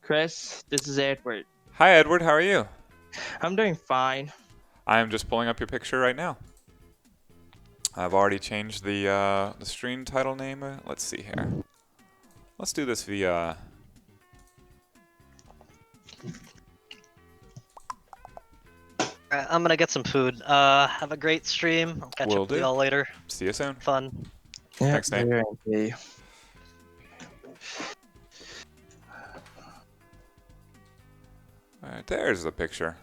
Chris, this is Edward. Hi, Edward. How are you? I'm doing fine. I am just pulling up your picture right now. I've already changed the stream title name. Let's see here. Let's do this via. Alright, I'm gonna get some food. Have a great stream. I'll catch Will up with do. y'all later. See you soon. Fun. Yeah, Thanks, Nate. very okay. All right, there's the picture.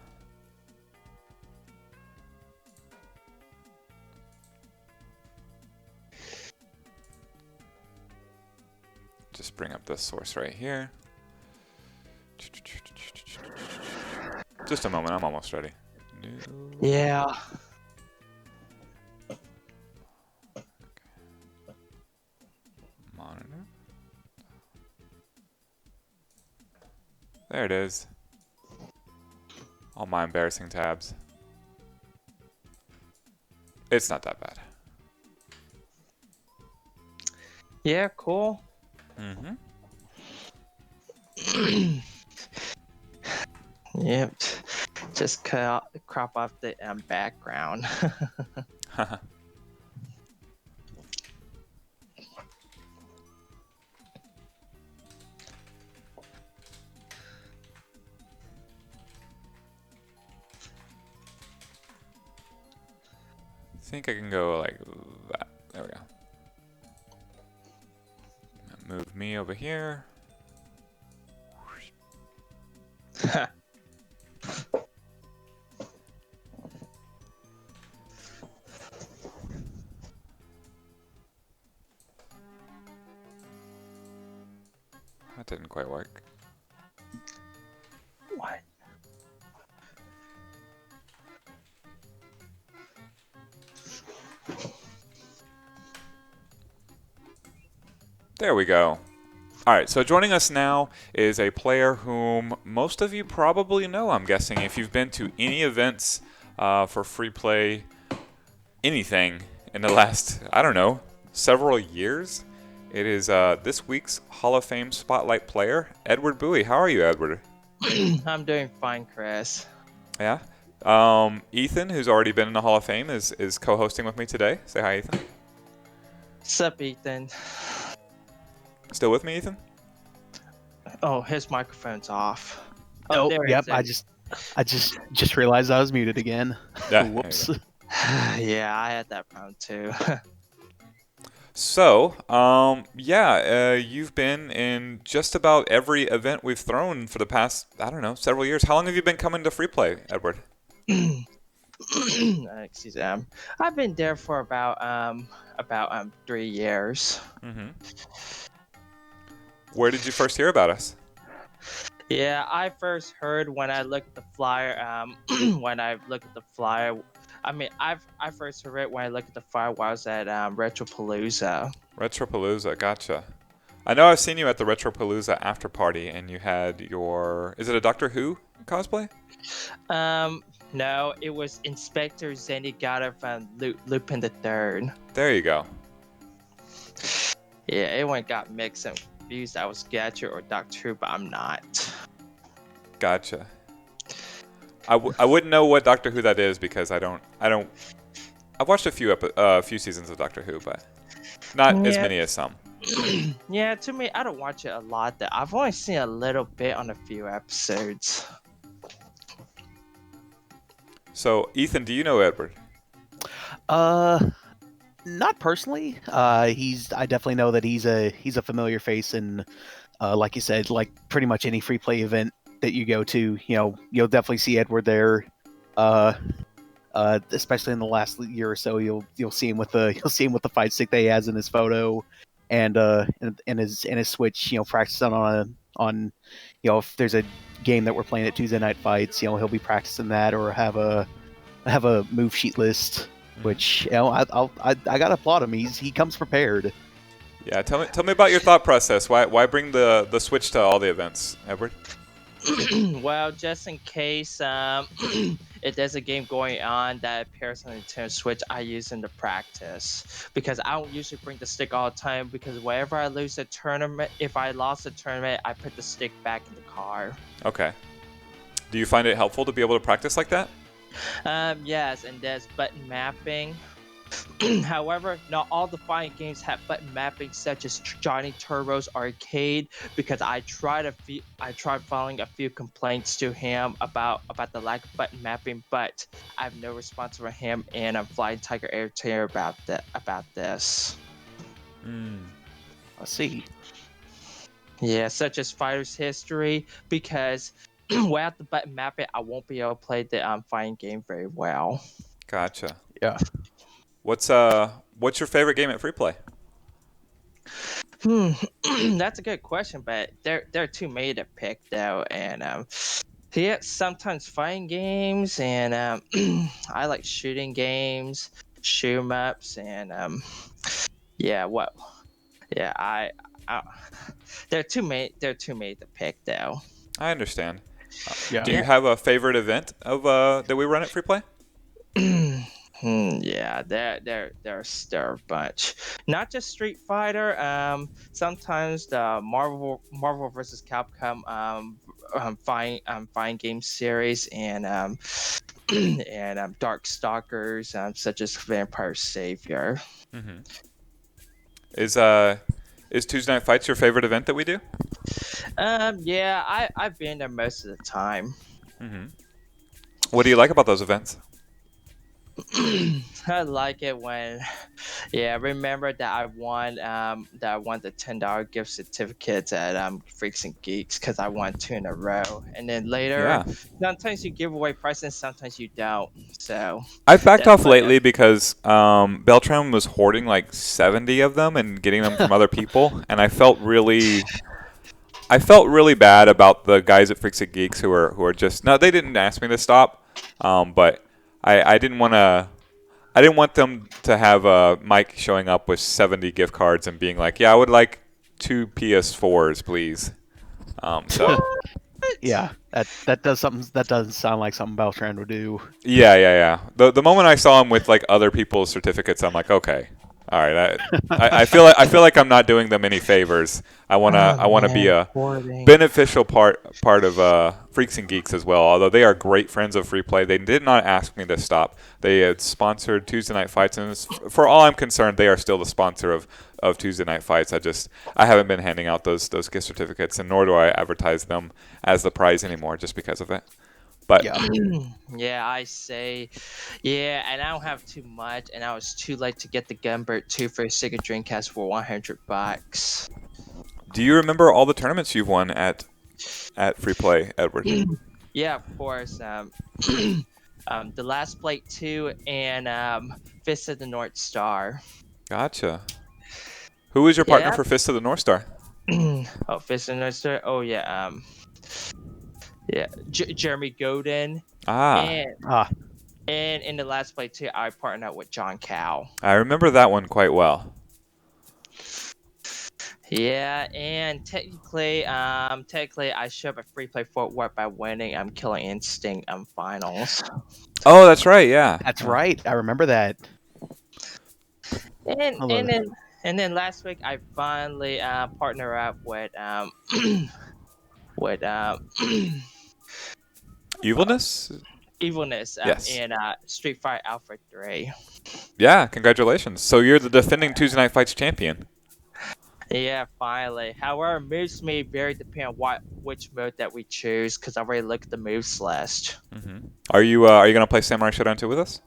Just bring up this source right here. Just a moment. I'm almost ready. New. Yeah. Monitor. There it is. All my embarrassing tabs. It's not that bad. Yeah, cool. Mm-hmm. Yep. Just crop off the background. I think I can go like that. There we go. Move me over here. That didn't quite work. What? There we go. All right, so joining us now is a player whom most of you probably know, I'm guessing, if you've been to any events for free play, anything in the last, I don't know, several years. It is this week's Hall of Fame Spotlight player, Edward Bowie. How are you, Edward? I'm doing fine, Chris. Yeah. Ethan, who's already been in the Hall of Fame, is co-hosting with me today. Say hi, Ethan. Sup, Ethan? Still with me, Ethan? Oh, his microphone's off. Oh, there it yep. is. I just realized I was muted again. Yeah, there you Whoops. go. Yeah, I had that problem too. So, you've been in just about every event we've thrown for the past, I don't know, several years. How long have you been coming to free play, Edward? Excuse me. I've been there for about 3 years. Mm-hmm. Where did you first hear about us? Yeah, I first heard when I looked at the flyer. When I looked at the flyer, I first heard it when I looked at the flyer while I was at Retropalooza. Retropalooza, gotcha. I know I've seen you at the Retropalooza after party, and you had your, is it a Doctor Who cosplay? No, it was Inspector Zenigata from Lupin the Third. There you go. Yeah, everyone got mixed and confused. I was Gadget or Doctor Who, but I'm not. Gotcha. I wouldn't know what Doctor Who that is because I don't. I've watched a few seasons of Doctor Who, but not as many as some. Yeah, to me, I don't watch it a lot. I've only seen a little bit on a few episodes. So, Ethan, do you know Edward? Not personally. I definitely know that he's a familiar face, and like you said, like pretty much any free play event that you go to, you'll definitely see Edward there. Especially in the last year or so, you'll see him with the fight stick that he has in his photo, and his Switch, practicing on if there's a game that we're playing at Tuesday Night Fights, he'll be practicing that or have a move sheet list. Which I gotta applaud him. He comes prepared. Yeah, tell me about your thought process. Why bring the Switch to all the events, Edward? Well, just in case, if there's a game going on that appears on the Nintendo Switch, I use in the practice because I don't usually bring the stick all the time because whenever I lose a tournament, if I lost a tournament, I put the stick back in the car. Okay. Do you find it helpful to be able to practice like that? Yes, and there's button mapping. However, not all the fighting games have button mapping, such as Johnny Turbo's Arcade, because I tried filing a few complaints to him about the lack of button mapping, but I have no response from him, and I'm Flying Tiger Entertainer about this. I see. Yeah, such as Fighter's History, because without the button mapping, I won't be able to play the fighting game very well. Gotcha. Yeah. What's your favorite game at Free Play? That's a good question, but there are too many to pick though, and yeah, sometimes fighting games, and I like shooting games, shoot 'em ups, and yeah, I there are too many to pick though. I understand. Yeah. Do you have a favorite event of that we run at Free Play? Yeah, there are a bunch. Not just Street Fighter. Sometimes the Marvel vs. Capcom fighting game series, and and Darkstalkers, such as Vampire Savior. Mm-hmm. Is Tuesday Night Fights your favorite event that we do? Yeah, I've been there most of the time. Mm-hmm. What do you like about those events? I like it when, yeah, remember that I won the $10 gift certificates at Freaks and Geeks because I won 2 in a row, and then later, sometimes you give away prizes, sometimes you don't. So I've backed off lately because Beltram was hoarding like 70 of them and getting them from other people, and I felt really bad about the guys at Freaks and Geeks who are just no, they didn't ask me to stop, but I didn't want them to have Mike showing up with 70 gift cards and being like, yeah, I would like 2 PS4s, please. So Yeah, that doesn't sound like something Beltran would do. yeah. The moment I saw him with like other people's certificates, I'm like, okay, all right. I feel like I'm not doing them any favors. I wanna be a beneficial part of Freaks and Geeks as well. Although they are great friends of Free Play, they did not ask me to stop. They had sponsored Tuesday Night Fights, and for all I'm concerned, they are still the sponsor of Tuesday Night Fights. I haven't been handing out those gift certificates, and nor do I advertise them as the prize anymore, just because of it. But yeah, I say, yeah, and I don't have too much, and I was too late to get the Gunbird 2 for a Sega Dreamcast for $100. Do you remember all the tournaments you've won at Free Play, Edward? Yeah, of course. The Last Blade 2 and Fist of the North Star. Gotcha. Who was your partner for Fist of the North Star? Oh, Fist of the North Star. Oh yeah. Yeah, Jeremy Godin. And in the Last Blade 2, I partnered up with John Cow. I remember that one quite well. Yeah, and technically, I showed up at Free Play Fort Worth by winning Killer Instinct finals. Oh, that's right. Yeah, that's right. I remember that. And then last week, I finally partnered up with Evilness. Yes. In Street Fighter Alpha 3. Yeah, congratulations. So you're the defending Tuesday Night Fights champion. Yeah, finally. However, moves may vary depending on which mode that we choose, because I already looked at the moves list. Mm-hmm. Are you gonna play Samurai Shodown 2 with us?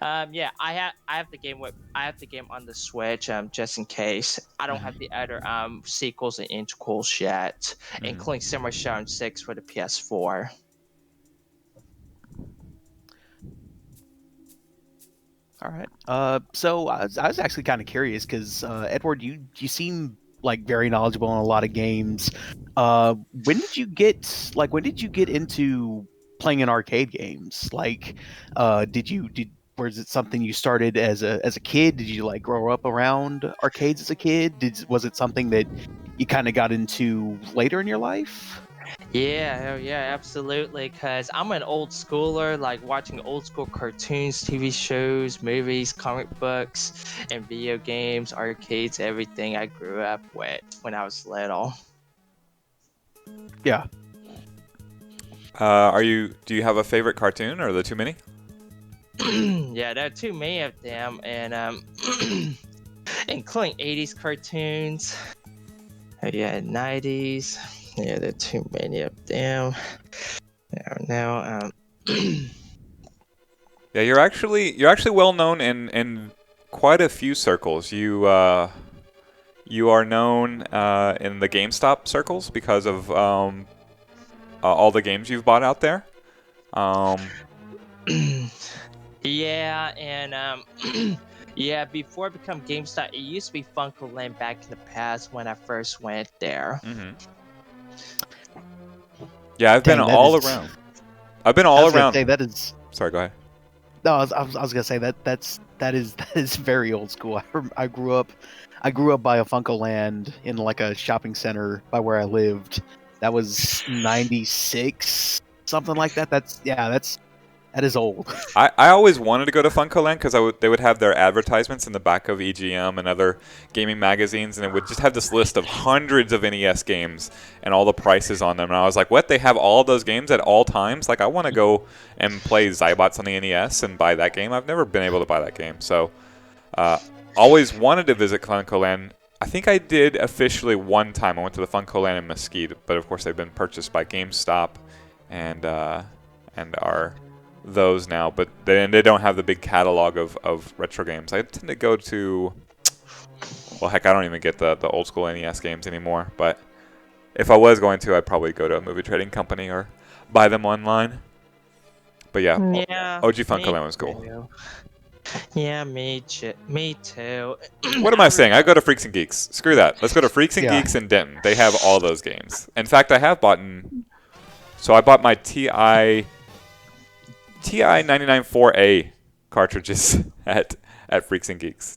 Yeah, I have the game on the Switch, just in case. I don't have the other sequels and interquels yet, including Samurai Shodown 6 for the PS4. All right. So I was actually kind of curious because Edward, you seem like very knowledgeable in a lot of games. When did you get into playing in arcade games? Like, was it something you started as a kid? Did you like grow up around arcades as a kid? Was it something that you kind of got into later in your life? Yeah, hell yeah, absolutely. Cause I'm an old schooler, like watching old school cartoons, TV shows, movies, comic books, and video games, arcades, everything I grew up with when I was little. Yeah. Do you have a favorite cartoon, or are there too many? Yeah, there are too many of them, and including 80s cartoons. Yeah, 90s. Yeah, there are too many of them. Now, Yeah, you're actually well known in quite a few circles. You are known in the GameStop circles because of all the games you've bought out there. yeah, and yeah, before it became GameStop, it used to be Funko Land back in the past when I first went there. Hmm. Yeah, I've been Dang, that all is- around. I've been I all was gonna around. say that is. Sorry, go ahead. No, I was gonna say that is very old school. I grew up by a Funko Land in like a shopping center by where I lived. That was '96, something like that. That is old. I always wanted to go to FuncoLand because they would have their advertisements in the back of EGM and other gaming magazines, and it would just have this list of hundreds of NES games and all the prices on them. And I was like, what? They have all those games at all times? Like, I want to go and play Zybots on the NES and buy that game. I've never been able to buy that game. So, always wanted to visit FuncoLand. I think I did officially one time. I went to the FuncoLand in Mesquite, but of course they've been purchased by GameStop and are those now, but they don't have the big catalog of retro games. I tend to go to, well, heck, I don't even get the old school NES games anymore, but if I was going to, I'd probably go to a movie trading company or buy them online. But yeah, Yeah, OG me FuncoLand was cool. too. Yeah, me too. What am I saying? I go to Freaks and Geeks. Screw that. Let's go to Freaks and Yeah. Geeks in Denton. They have all those games. In fact, I have bought. So I bought my TI 99.4A cartridges at Freaks and Geeks.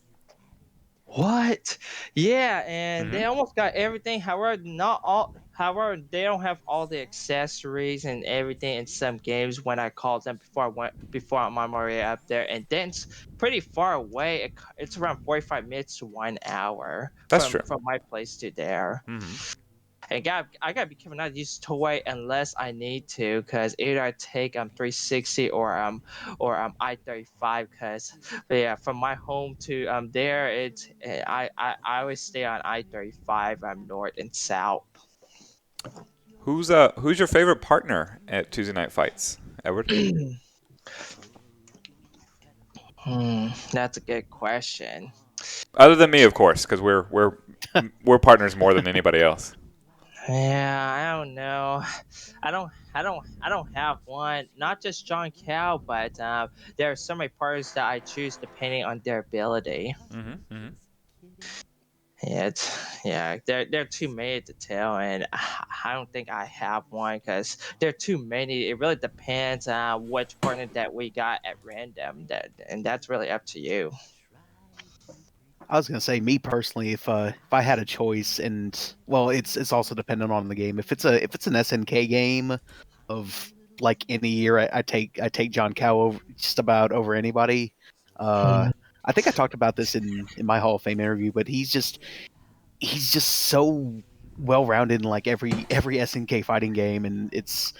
What? Yeah, and they Mhm. almost got everything. However, not all. However, they don't have all the accessories and everything in some games. When I called them before I'm on my way up there, and then it's pretty far away. It's around 45 minutes to 1 hour. That's from, true. from my place to there. Mhm. And I gotta be careful not to use toy unless I need to, cause either I take 360 or I-35, cause yeah, from my home to there I always stay on I-35 north and south. Who's your favorite partner at Tuesday Night Fights, Edward? That's a good question. Other than me, of course, because we're partners more than anybody else. Yeah, I don't know. I don't have one. Not just John Cow, but there are so many parties that I choose depending on their ability. Mm-hmm, mm-hmm. There are too many to tell, and I don't think I have one because there are too many. It really depends on which partner that we got at random. And that's really up to you. I was gonna say, me personally, if I had a choice, and well, it's also dependent on the game. If it's an SNK game of like any year, I take John Cow over, just about over anybody. I think I talked about this in my Hall of Fame interview, but he's just so well rounded in like every SNK fighting game, and he's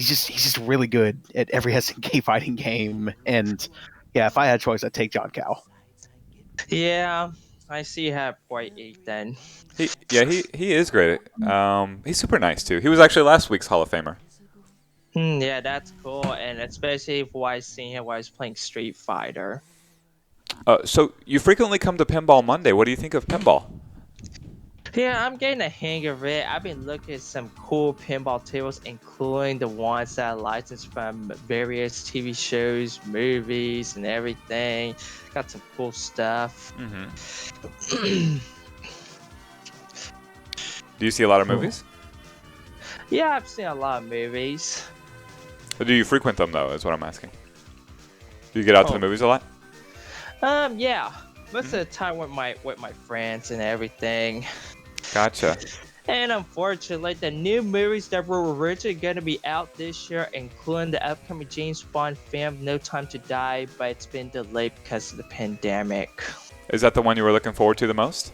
just really good at every SNK fighting game. And yeah, if I had a choice, I'd take John Cow. Yeah, I see you have point 8 then. He is great. He's super nice too. He was actually last week's Hall of Famer. Yeah, that's cool, and especially for I seen him while I was playing Street Fighter. So you frequently come to Pinball Monday. What do you think of pinball? Yeah, I'm getting the hang of it. I've been looking at some cool pinball tables, including the ones that I licensed from various TV shows, movies, and everything. Got some cool stuff. Mm-hmm. Do you see a lot of movies? Yeah, I've seen a lot of movies. Or do you frequent them though? Is what I'm asking. Do you get out to the movies a lot? Yeah. Most of the time with my friends and everything. Gotcha. And unfortunately, the new movies that were originally going to be out this year, including the upcoming James Bond film No Time to Die, but it's been delayed because of the pandemic. Is that the one you were looking forward to the most?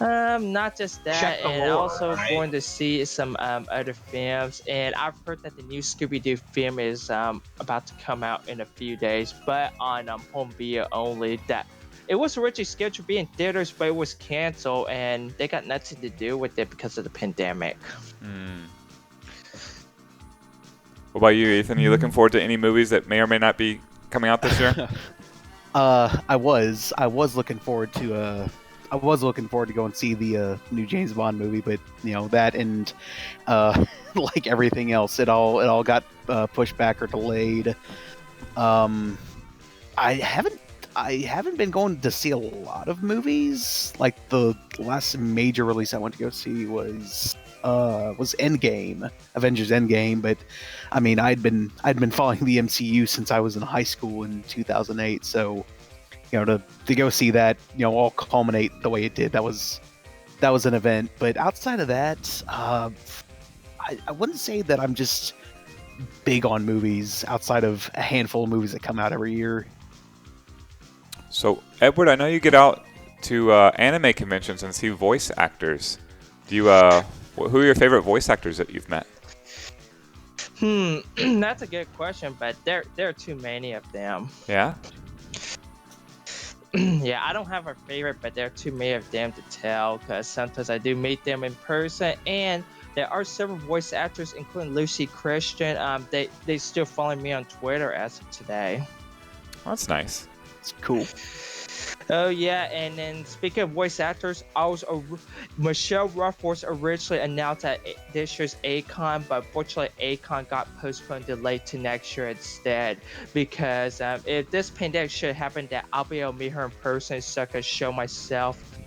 Not just that, Check the and lore, also right? going to see some other films. And I've heard that the new Scooby-Doo film is about to come out in a few days, but on home video only. That it was originally scheduled to be in theaters, but it was canceled, and they got nothing to do with it because of the pandemic. What about you, Ethan? Are you looking forward to any movies that may or may not be coming out this year? I was looking forward to go and see the new James Bond movie, but that and like everything else, it all got pushed back or delayed. I haven't been going to see a lot of movies. Like the last major release I went to go see was Endgame, Avengers Endgame. But I mean, I'd been following the MCU since I was in high school in 2008. So to go see that all culminate the way it did, that was an event. But outside of that, I wouldn't say that I'm just big on movies outside of a handful of movies that come out every year. So, Edward, I know you get out to anime conventions and see voice actors. Do you? Who are your favorite voice actors that you've met? That's a good question, but there are too many of them. Yeah. Yeah, I don't have a favorite, but there are too many of them to tell because sometimes I do meet them in person, and there are several voice actors, including Lucy Christian. They still follow me on Twitter as of today. That's nice. It's cool. Oh yeah, and then speaking of voice actors, Michelle Ruff was originally announced at this year's A-Kon, but unfortunately A-Kon got postponed, delayed to next year instead. Because if this pandemic should happen, that I'll be able to meet her in person, so I can show myself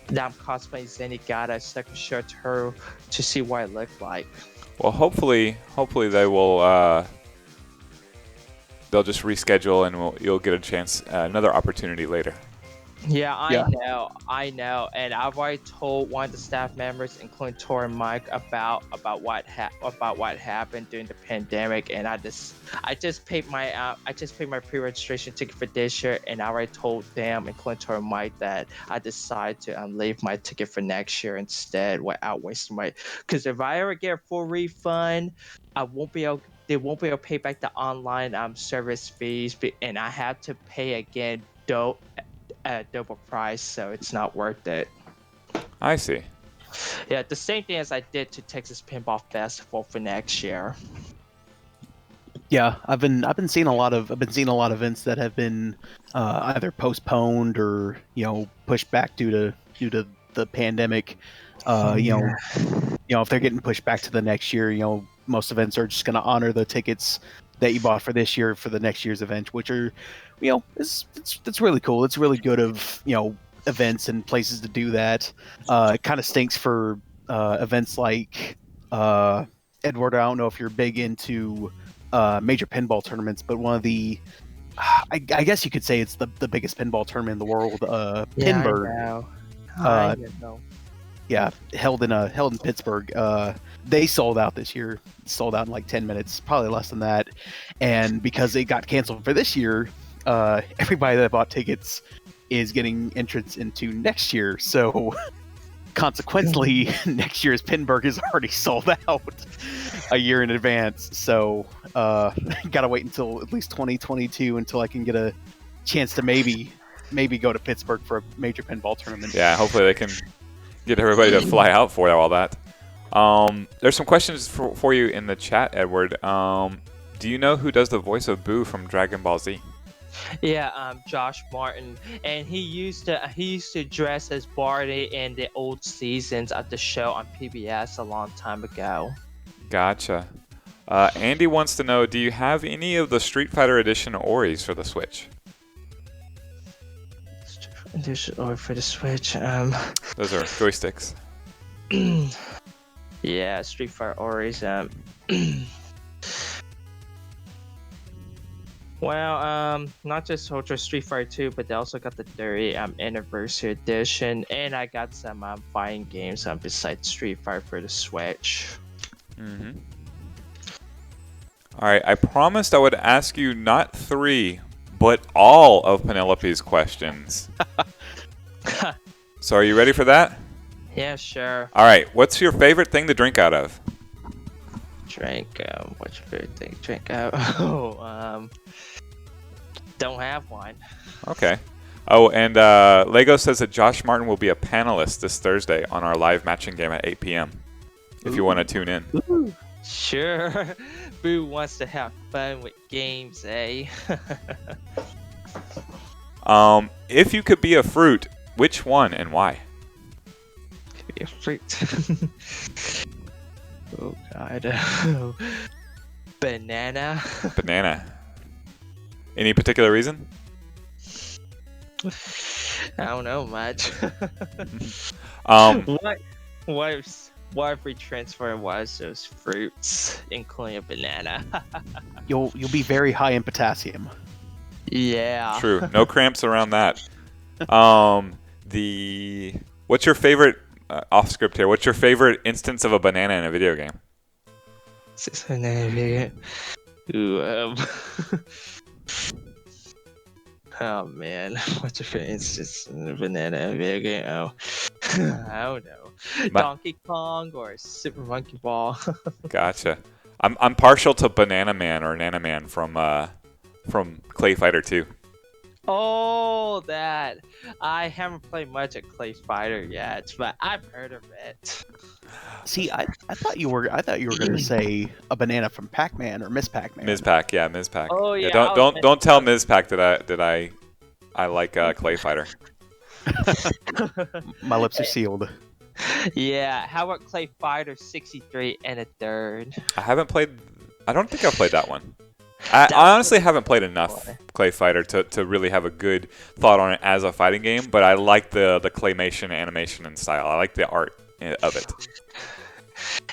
that I'm cosplaying Zenigata, so I can show it to her to see what it looked like. Well, hopefully they will. They'll just reschedule, and you'll get a chance, another opportunity later. Yeah, I know, and I've already told one of the staff members, including Tor and Mike, about what happened during the pandemic, and I just paid my pre-registration ticket for this year, and I already told them, including Tor and Mike, that I decided to leave my ticket for next year instead, without wasting my. Because if I ever get a full refund, I won't be able. They won't be able to pay back the online service fees, and I have to pay again at double price, so it's not worth it. I see. Yeah, the same thing as I did to Texas Pinball Festival for next year. Yeah, I've been seeing a lot of events that have been either postponed or pushed back due to the pandemic. If they're getting pushed back to the next year, most events are just going to honor the tickets that you bought for this year for the next year's event, which are, it's really cool. It's really good of events and places to do that. It kind of stinks for events like Edward. I don't know if you're big into major pinball tournaments, but one of the I guess you could say it's the biggest pinball tournament in the world, Pinburg. I know. Yeah, held in Pittsburgh. They sold out this year. Sold out in like 10 minutes, probably less than that. And because it got canceled for this year, everybody that bought tickets is getting entrance into next year. So consequently, next year's Pinburg is already sold out a year in advance. So gotta wait until at least 2022 until I can get a chance to maybe go to Pittsburgh for a major pinball tournament. Yeah, hopefully they can get everybody to fly out for all that. There's some questions for you in the chat, Edward. Do you know who does the voice of Boo from Dragon Ball Z? Yeah, Josh Martin, and he used to dress as Barney in the old seasons of the show on PBS a long time ago. Gotcha. Andy wants to know, do you have any of the Street Fighter Edition Oris for the Switch? Or for the Switch, Those are joysticks. Yeah, Street Fighter Oris. Well, not just Ultra Street Fighter 2, but they also got the 30th anniversary edition, and I got some fighting games besides Street Fighter for the Switch. Mm-hmm. All right, I promised I would ask you not 3, but all of Penelope's questions. So are you ready for that? Yeah, sure. All right, what's your favorite thing to drink out of? Drink. What's your favorite thing? Drink out. Oh, don't have one. Okay. Oh, and Lego says that Josh Martin will be a panelist this Thursday on our live matching game at 8 p.m. If you want to tune in. Sure. Boo wants to have fun with games, eh? If you could be a fruit, which one and why? Be a fruit. Oh God. Banana. Banana. Any particular reason? I don't know much. What if we transfer one of those fruits, including a banana? You'll be very high in potassium. Yeah. True. No cramps around that. What's your favorite off script here? What's your favorite instance of a banana in a video game? 600. Ooh, oh man, what's your favorite instance of a banana in a video game? Oh, I don't know. Donkey Kong or Super Monkey Ball. Gotcha. I'm partial to Banana Man or Nana Man from Clay Fighter 2. Oh, that. I haven't played much of Clay Fighter yet, but I've heard of it. See, I thought you were gonna say a banana from Pac-Man or Miss Pac-Man. Ms. Pac, yeah, Ms. Pac. Oh, yeah, Don't tell Ms. Pac that I like Clay Fighter. My lips are sealed. Yeah, how about Clay Fighter 63 and a third? I don't think I've played that one. I honestly haven't played enough Clay Fighter to really have a good thought on it as a fighting game, but I like the claymation animation and style. I like the art of it.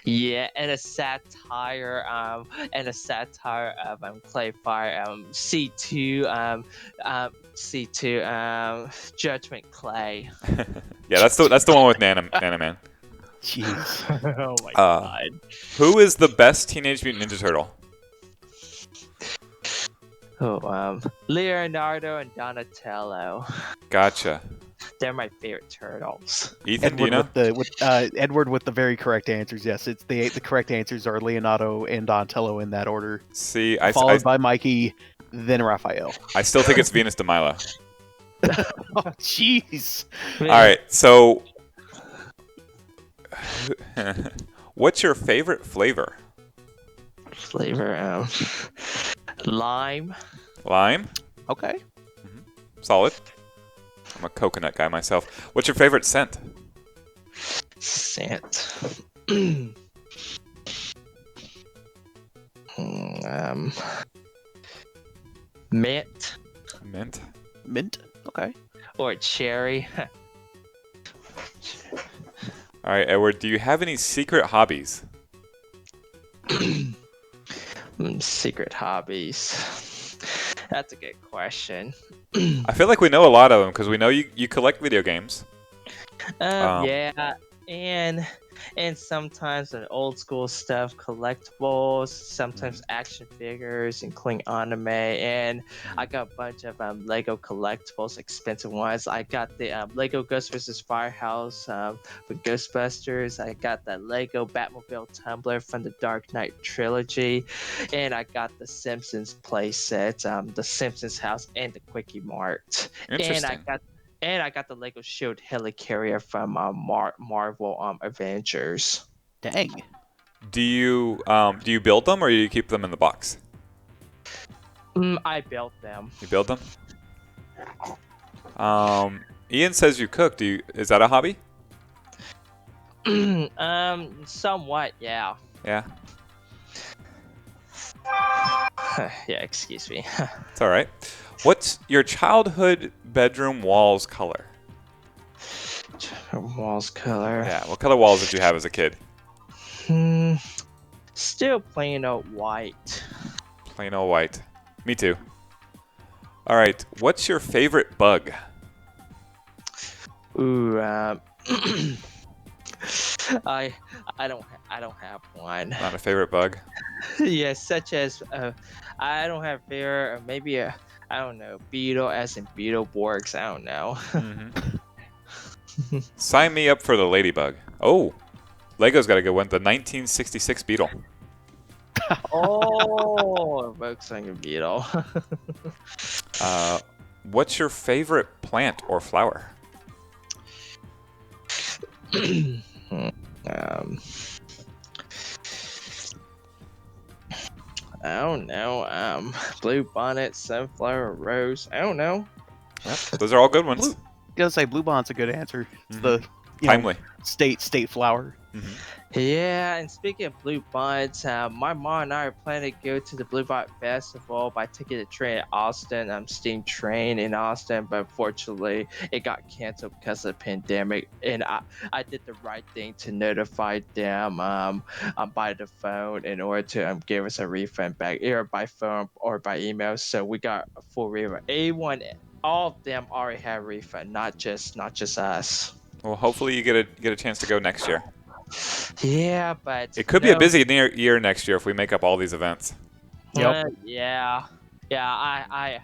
Yeah, and a satire of Clay Fighter C2 Judgment Clay. Yeah, that's the one with Nana Man. Jeez. Oh my God. Who is the best Teenage Mutant Ninja Turtle? Oh, Leonardo and Donatello. Gotcha. They're my favorite turtles. Ethan, do you know? Edward with the very correct answers. Yes, it's the correct answers are Leonardo and Donatello in that order. See, Followed by Mikey, then Raphael. I still think it's Venus de Milo. Oh, jeez. All right, so what's your favorite flavor? Flavor, lime. Lime? Okay. Solid. I'm a coconut guy myself. What's your favorite scent? Scent. Mint. Mint? Mint. Okay. Or cherry. All right, Edward, do you have any secret hobbies? Secret hobbies. That's a good question. I feel like we know a lot of them because we know you collect video games. Yeah, and sometimes an old school stuff, collectibles, sometimes action figures, including anime, and I got a bunch of Lego collectibles, expensive ones. I got the Lego Ghost vs. Firehouse for Ghostbusters. I got the Lego Batmobile tumbler from the Dark Knight trilogy, and I got the Simpsons playset, the Simpsons house, and the Quickie Mart. Interesting. And I got the Lego Shield helicarrier from Marvel Avengers. Dang. Do you build them or do you keep them in the box? I built them. You build them? Ian says you cook. Is that a hobby? Somewhat, yeah. Yeah. Yeah, excuse me. It's all right. What's your childhood bedroom walls color? Walls color. Yeah, what color walls did you have as a kid? Still plain old white. Plain old white. Me too. All right. What's your favorite bug? Ooh, I I don't have one. Not a favorite bug. Yes, such as I don't have fear. Or maybe I don't know, beetle as in Beetleborgs. I don't know. Sign me up for the ladybug. Oh, Lego's got a good one. The 1966 Beetle. Oh, Volkswagen Beetle. What's your favorite plant or flower? um, I don't know. Blue bonnet, sunflower, rose. I don't know. Yep, those are all good ones. Gotta say, Bluebonnet's a good answer. It's the Timely. state flower. Yeah, and speaking of Blue Bonnets, my mom and I are planning to go to the Blue Bonnet Festival by taking a train at Austin. Steam train in Austin, but unfortunately it got canceled because of the pandemic. And I did the right thing to notify them by the phone in order to give us a refund back, either by phone or by email. So we got a full refund. All of them already have a refund, not just us. Well, hopefully you get a chance to go next year. Yeah, but It could be a busy year next year if we make up all these events. Yep. Yeah. I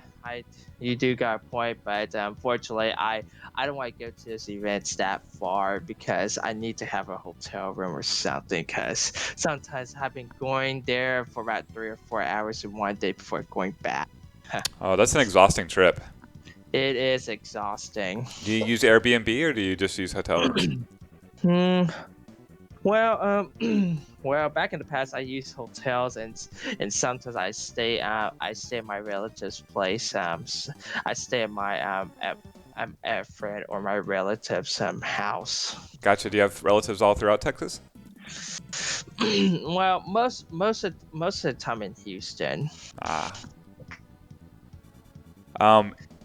you do got a point, but unfortunately, I don't want to go to this event that far because I need to have a hotel room or something. Because sometimes I've been going there for about 3 or 4 hours in one day before going back. Oh, that's an exhausting trip. It is exhausting. Do you use Airbnb or do you just use hotel rooms? Well, well, back in the past, I used hotels, and sometimes I stay at my relative's place. I stay at my at a friend or my relative's house. Gotcha. Do you have relatives all throughout Texas? Well, most of the time in Houston.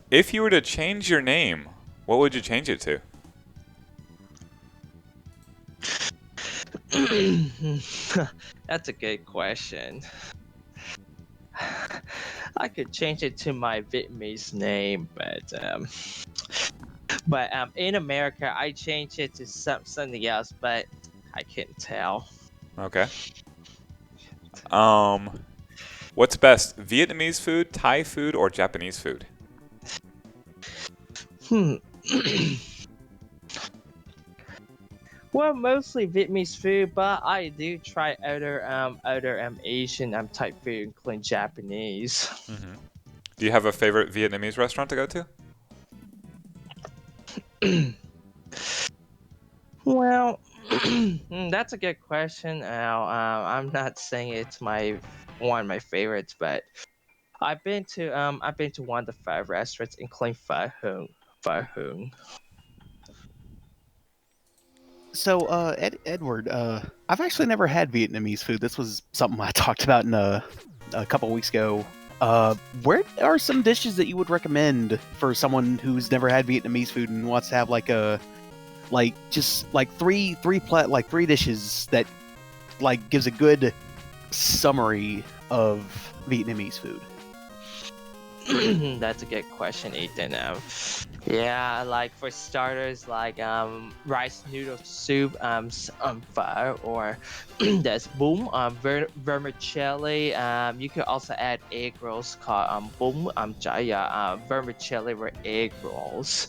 If you were to change your name, what would you change it to? That's a good question. I could change it to my Vietnamese name, but in America I changed it to something else, but I couldn't tell. Okay. What's best, Vietnamese food, Thai food, or Japanese food? Well, mostly Vietnamese food, but I do try other Asian type food, including Japanese. Do you have a favorite Vietnamese restaurant to go to? Well, that's a good question. I'm not saying it's one of my favorites, but I've been to one of the 5 restaurants, including Pho Hung. Pho Hung. So, Edward, I've actually never had Vietnamese food. This was something I talked about in a couple weeks ago. Where are some dishes that you would recommend for someone who's never had Vietnamese food and wants to have three dishes that gives a good summary of Vietnamese food? That's a good question, Ethan. Yeah, like for starters, rice noodle soup, pho, or that's boom, vermicelli. You could also add egg rolls called boom, vermicelli or egg rolls,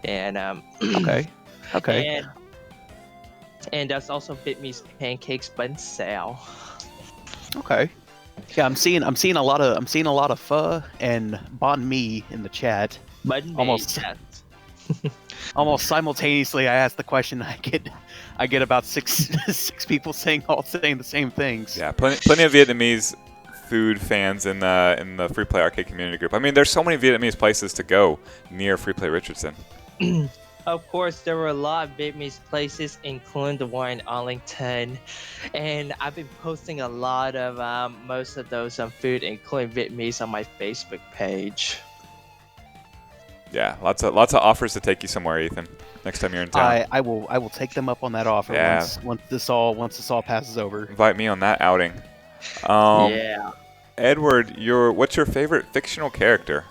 and Okay. and there's also Vietnamese pancakes, bun sao. Okay. Yeah, I'm seeing a lot of pho and banh mi in the chat. Bun mi, Almost. yes. Almost simultaneously, I ask the question. I get about six people saying the same things. Yeah, plenty of Vietnamese food fans in the Free Play Arcade community group. I mean, there's so many Vietnamese places to go near Free Play Richardson. Of course, there were a lot of Vietnamese places, including the one in Arlington, and I've been posting a lot of most of those food, including Vietnamese, on my Facebook page. Yeah, lots of offers to take you somewhere, Ethan. Next time you're in town, I will take them up on that offer once this all passes over. invite me on that outing. Yeah. Edward, what's your favorite fictional character?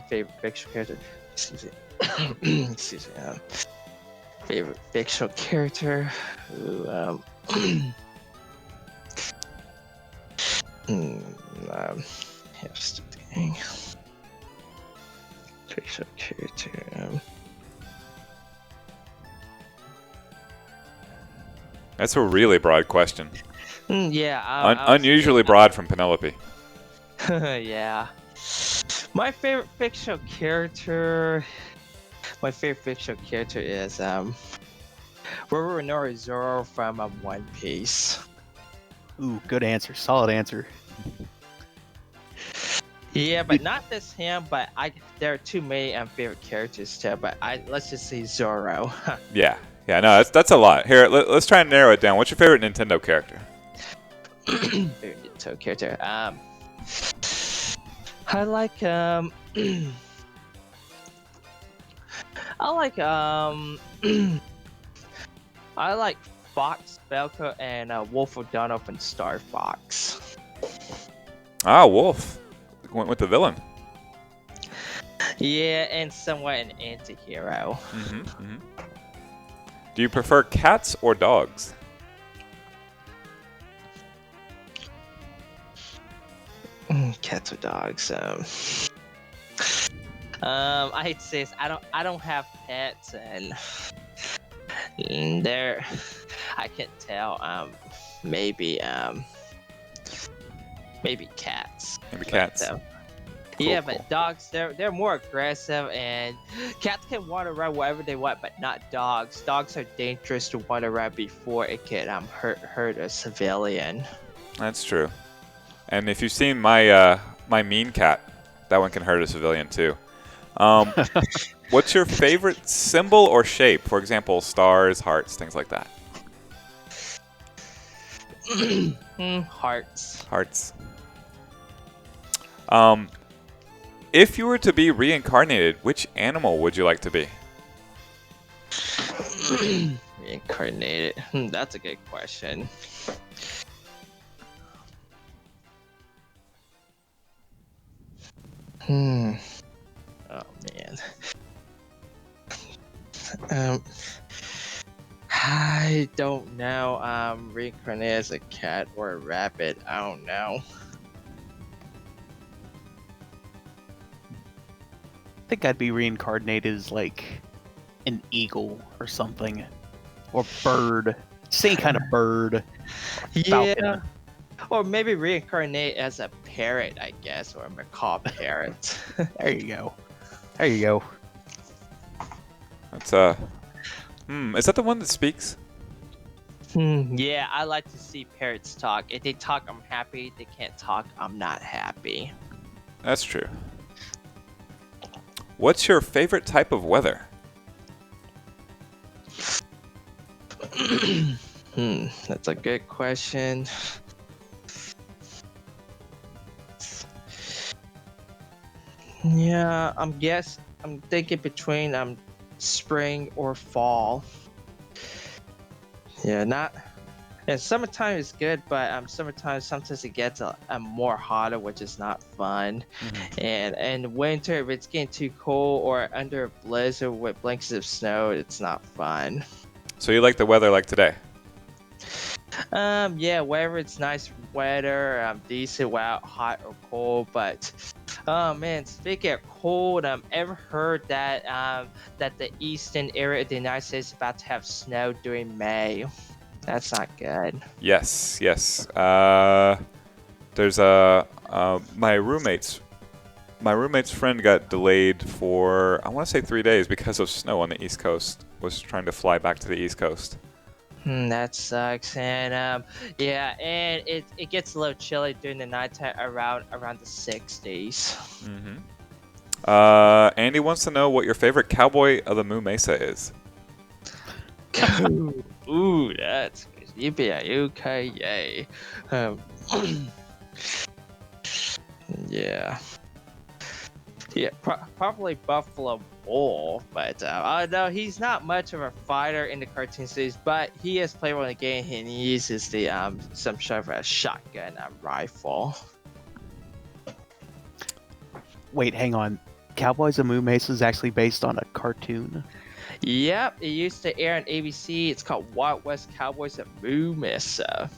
favorite fictional character. Excuse me. Excuse me. Favorite fictional character. Ooh, here's the thing. Fictional character. That's a really broad question. Yeah. Unusually broad from Penelope. Yeah. My favorite fictional character. My favorite fictional character is Roronoa Zoro from One Piece. Ooh, good answer. Solid answer. Yeah, but not this him. But there are too many favorite characters too. But let's just say Zoro. Yeah. Yeah, no, that's a lot. Here, let's try and narrow it down. What's your favorite Nintendo character? Favorite Nintendo character. I like I like Fox, Velcro, and Wolf O'Donnell from Star Fox. Ah, Wolf. Went with the villain. Yeah, and somewhat an anti-hero. Do you prefer cats or dogs? Cats or dogs? I hate to say this. I don't have pets, and they're. I can't tell. Maybe cats. Maybe cats. Yeah, Cool. but dogs, they're more aggressive, and cats can wander around wherever they want, but not dogs. Dogs are dangerous to wander around before it can hurt a civilian. That's true. And if you've seen my my mean cat, that one can hurt a civilian too. What's your favorite symbol or shape? For example, stars, hearts, things like that. Hearts. Hearts. If you were to be reincarnated, which animal would you like to be? Reincarnated. That's a good question. Oh man. I don't know. Reincarnated as a cat or a rabbit. I don't know. I think I'd be reincarnated as like an eagle or something, or bird. Same kind of bird. Falcon. Yeah. Or maybe reincarnate as a parrot, I guess, or a macaw parrot. There you go. There you go. That's is that the one that speaks? Yeah, I like to see parrots talk. If they talk, I'm happy. If they can't talk, I'm not happy. That's true. What's your favorite type of weather? That's a good question. Yeah, I'm thinking between spring or fall. Yeah, summertime is good, but summertime sometimes it gets a more hotter, which is not fun. And winter, if it's getting too cold or under a blizzard with blankets of snow, it's not fun. So you like the weather like today? Yeah, whether it's nice weather, decent, hot or cold, but oh man, speaking of cold, ever heard that that the eastern area of the United States is about to have snow during May? That's not good. Yes. There's my roommate's friend got delayed for, I want to say 3 days because of snow on the East Coast. Was trying to fly back to the East Coast. That sucks, and yeah, and it gets a little chilly during the nighttime around the 60s. Andy wants to know what your favorite Cowboy of the Moo Mesa is. Ooh, that's yippee-yay. Yeah, probably Buffalo Bull, but no, he's not much of a fighter in the cartoon series, but he is playable in the game, and he uses the some sort of a shotgun rifle. Wait, hang on. Cowboys of Moo Mesa is actually based on a cartoon. Yep, it used to air on ABC. It's called Wild West Cowboys at Moo Mesa.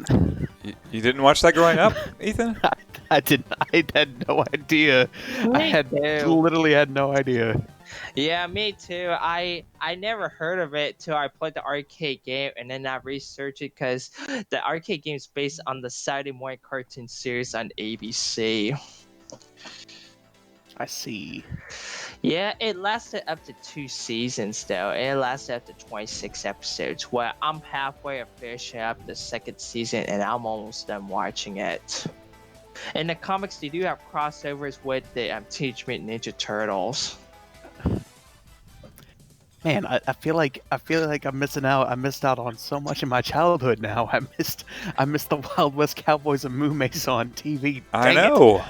You didn't watch that growing up, Ethan? I didn't. I had no idea. I literally had no idea. Yeah, me too. I never heard of it till I played the arcade game, and then I researched it because the arcade game is based on the Saturday morning cartoon series on ABC. I see. Yeah, it lasted up to 2 seasons though, and it lasted up to 26 episodes. Well, I'm halfway of finishing up the 2nd season, and I'm almost done watching it. In the comics, they do have crossovers with the Teenage Mutant Ninja Turtles. Man, I feel like I'm missing out. I missed out on so much in my childhood now. I missed the Wild West Cowboys of Moo Mesa on TV. I Dang it. know.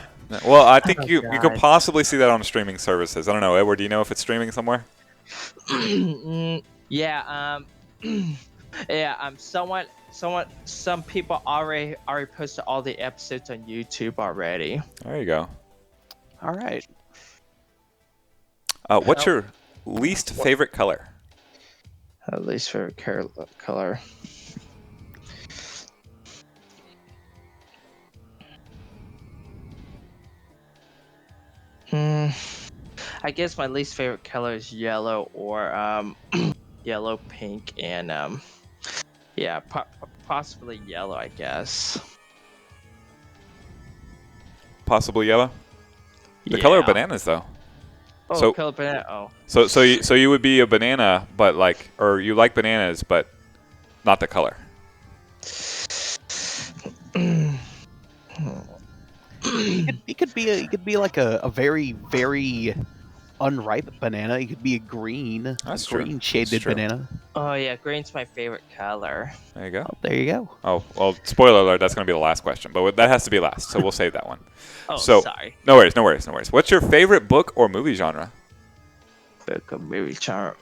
Well, I think you could God. possibly see that on streaming services. I don't know, Edward. Do you know if it's streaming somewhere? Yeah, yeah, some people already posted all the episodes on YouTube already. There you go. All right. What's your least favorite color? At least for color. I guess my least favorite color is yellow or yellow, pink, and yeah, possibly yellow, I guess. Possibly yellow. The color of bananas, though. Oh, So- color banana. Oh. So you would be a banana, but or you like bananas, but not the color. It could be like a very, very unripe banana. It could be a green, That's true. green shaded That's true. banana. Oh yeah, green's my favorite color. There you go. Oh, there you go. Oh, well, spoiler alert, that's going to be the last question, but that has to be last, so we'll save that one. Oh, So- sorry. No worries. What's your favorite book or movie genre? Book of movie genre.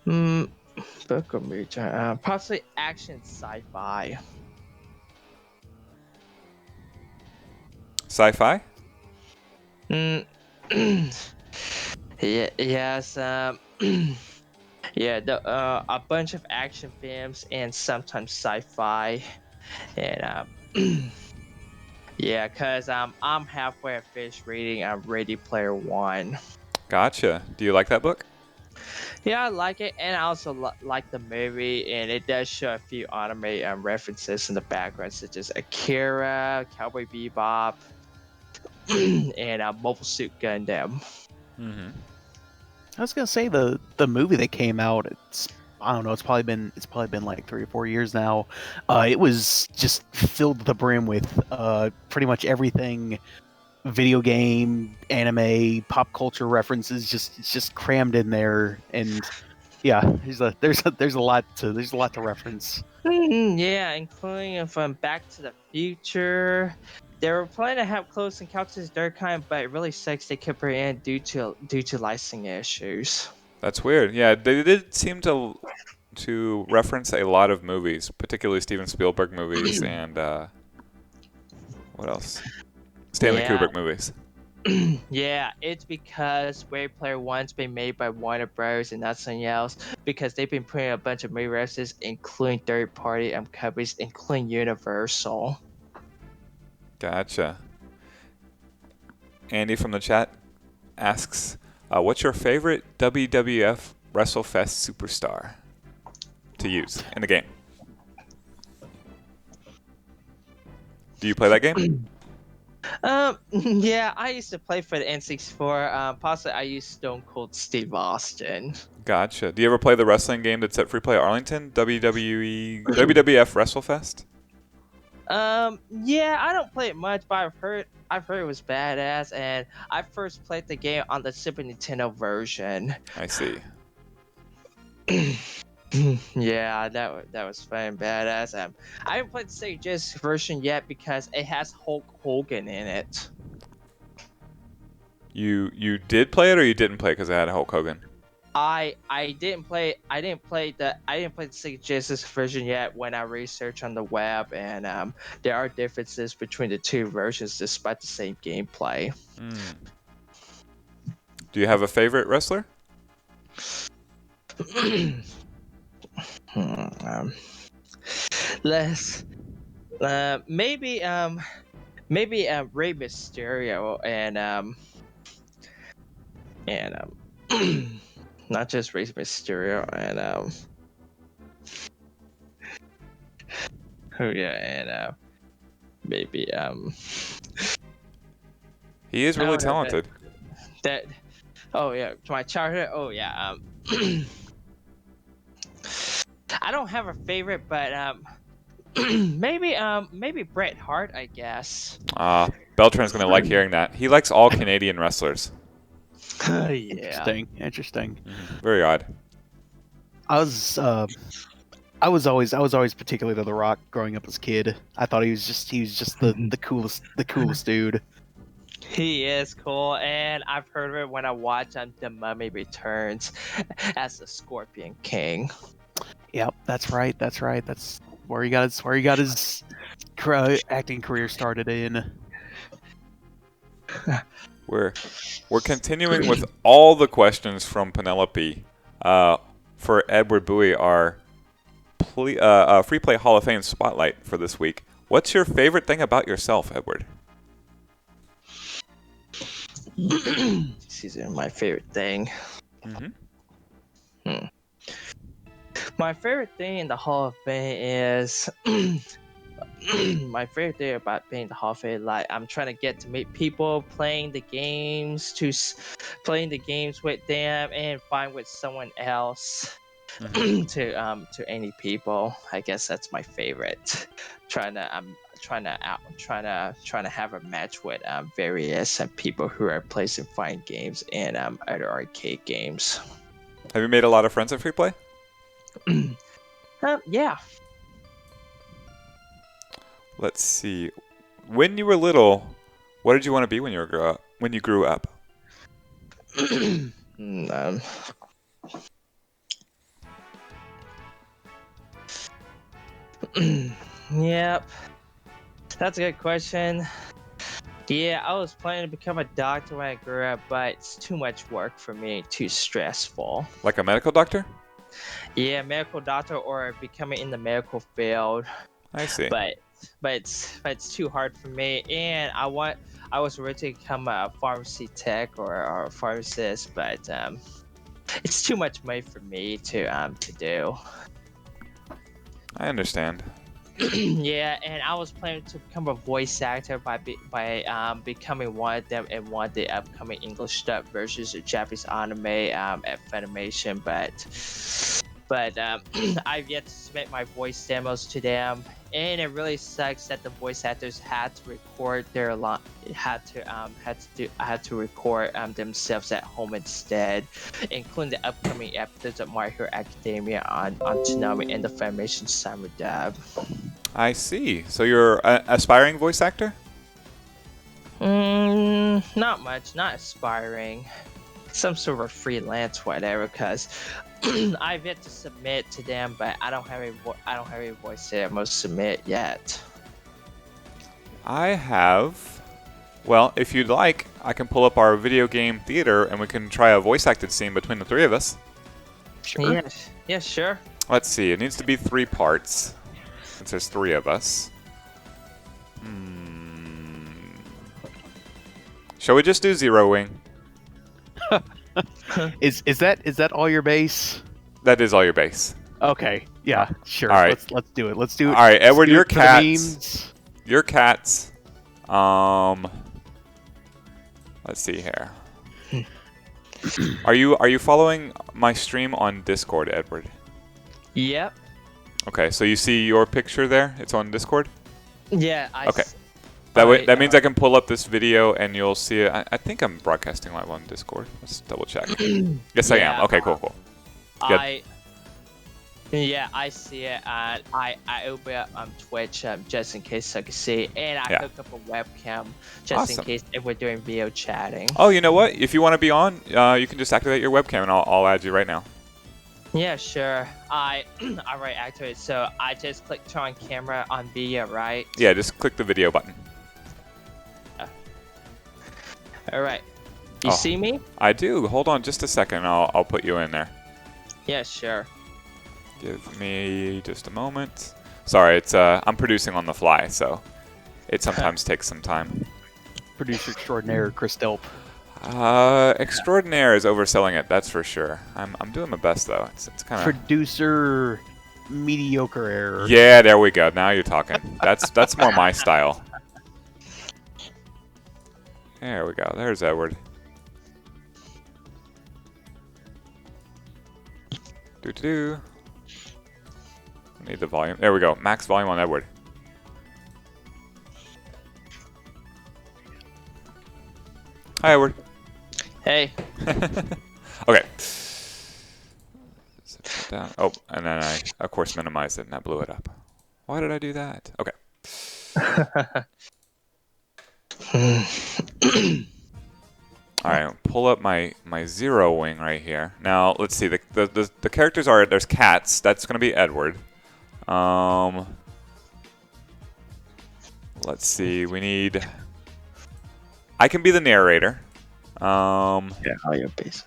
Book of movie genre. Possibly action sci-fi. Sci-fi? Yeah, yes. Yeah, a bunch of action films and sometimes sci-fi, and yeah, cause I'm halfway finished reading Ready Player One. Gotcha. Do you like that book? Yeah, I like it, and I also like the movie, and it does show a few anime references in the background, such as Akira, Cowboy Bebop, and Mobile Suit Gundam. Mm-hmm. I was gonna say the movie that came out. I don't know. It's probably been like 3 or 4 years now. It was just filled to the brim with pretty much everything, video game, anime, pop culture references. It's just crammed in there, and yeah, there's a lot to reference. Yeah, including from Back to the Future. They were planning to have Close Encounters of the Third Kind, but it really sucks they kept it in due to licensing issues. That's weird. Yeah, they did seem to reference a lot of movies, particularly Steven Spielberg movies and what else? Stanley Yeah. Kubrick movies. Yeah, it's because Ready Player One's been made by Warner Bros. And not something else, because they've been putting a bunch of movie references, including third-party companies, including Universal. Gotcha. Andy from the chat asks, what's your favorite WWF WrestleFest superstar to use in the game? Do you play that game? Yeah, I used to play for the N64. Possibly I used Stone Cold Steve Austin. Gotcha. Do you ever play the wrestling game that's at Free Play Arlington? WWF WrestleFest? Yeah, I don't play it much, but I've heard it was badass, and I first played the game on the Super Nintendo version. I see. Yeah, that was fun and badass. I haven't played the Sega Genesis version yet because it has Hulk Hogan in it. You did play it or you didn't play it because it had Hulk Hogan? I didn't play the Sega Genesis version yet when I researched on the web, and there are differences between the two versions despite the same gameplay. Do you have a favorite wrestler? Let's maybe Rey Mysterio and not just Rey Mysterio and oh yeah, and maybe He is I really don't know talented. that oh yeah, to my childhood. Oh yeah, I don't have a favorite, but maybe Bret Hart, I guess. Beltran's gonna like hearing that. He likes all Canadian wrestlers. Yeah. Interesting. Very odd. I was always particularly to The Rock growing up as a kid. I thought he was just the coolest dude. He is cool, and I've heard of it when I watch The Mummy Returns as the Scorpion King. Yep, that's right. That's where he got his acting career started in. We're continuing with all the questions from Penelope for Edward Bowie, our Free Play Hall of Fame spotlight for this week. What's your favorite thing about yourself, Edward? This is my favorite thing. My favorite thing in the Hall of Fame is my favorite thing about being in the Hall of Fame. Like, I'm trying to get to meet people, playing the games with them, and find with someone else. To any people. I guess that's my favorite. Trying to have a match with various people who are placing fighting games and other arcade games. Have you made a lot of friends at Free Play? Yeah. Let's see. When you were little, what did you want to be when you grew up? Yep. That's a good question. Yeah, I was planning to become a doctor when I grew up, but it's too much work for me, too stressful. Like a medical doctor? Yeah, medical doctor or becoming in the medical field. I see. But it's too hard for me, and I was ready to become a pharmacy tech or a pharmacist, but it's too much money for me to do. I understand. Yeah, and I was planning to become a voice actor by becoming one of them in one of the upcoming English dub versions of Japanese anime at Funimation, but I've yet to submit my voice demos to them, and it really sucks that the voice actors had to record their had to record themselves at home instead, including the upcoming episodes of My Hero Academia on Toonami and the Funimation summer dub. I see. So you're an aspiring voice actor? Not much, not aspiring. Some sort of freelance, whatever. Cause I've yet to submit to them, but I don't have a voice demo to submit yet. I have. Well, if you'd like, I can pull up our video game theater and we can try a voice acted scene between the three of us. Sure. Yeah, sure. Let's see. It needs to be 3 parts. Since there's 3 of us. Shall we just do zeroing? Is that all your base? That is all your base. Okay. Yeah. Sure. All right. Let's do it. Let's do it. All right, Edward, your for the cats. memes. Your cats. Let's see here. Are you following my stream on Discord, Edward? Yep. Okay, so you see your picture there? It's on Discord? Yeah. Okay. That means I can pull up this video and you'll see it. I think I'm broadcasting live on Discord. Let's double check. Yes, I am. Okay, cool. Good. Yeah, I see it, and I open up Twitch just in case so I can see, and I Yeah. hook up a webcam just in Awesome. case if we're doing video chatting. Oh, you know what? If you want to be on, you can just activate your webcam, and I'll add you right now. Yeah, sure. I already activated, so I just click turn on camera on video, right? Yeah, just click the video button. All right. You Oh. see me? I do. Hold on just a second. I'll put you in there. Yeah, sure. Give me just a moment. Sorry, it's I'm producing on the fly, so it sometimes takes some time. Producer extraordinaire Chris Delp. Extraordinaire is overselling it, that's for sure. I'm doing my best though. It's kind of. Producer mediocre error. Yeah, there we go. Now you're talking. That's more my style. There we go. There's Edward. Do. Need the volume. There we go. Max volume on Edward. Hi, Edward. Hey. Okay. Set that down. Oh, and then I, of course, minimized it and I blew it up. Why did I do that? Okay. All right, pull up my Zero Wing right here. Now let's see. The characters are there's cats. That's gonna be Edward. Let's see. We need. I can be the narrator. Yeah, how your base.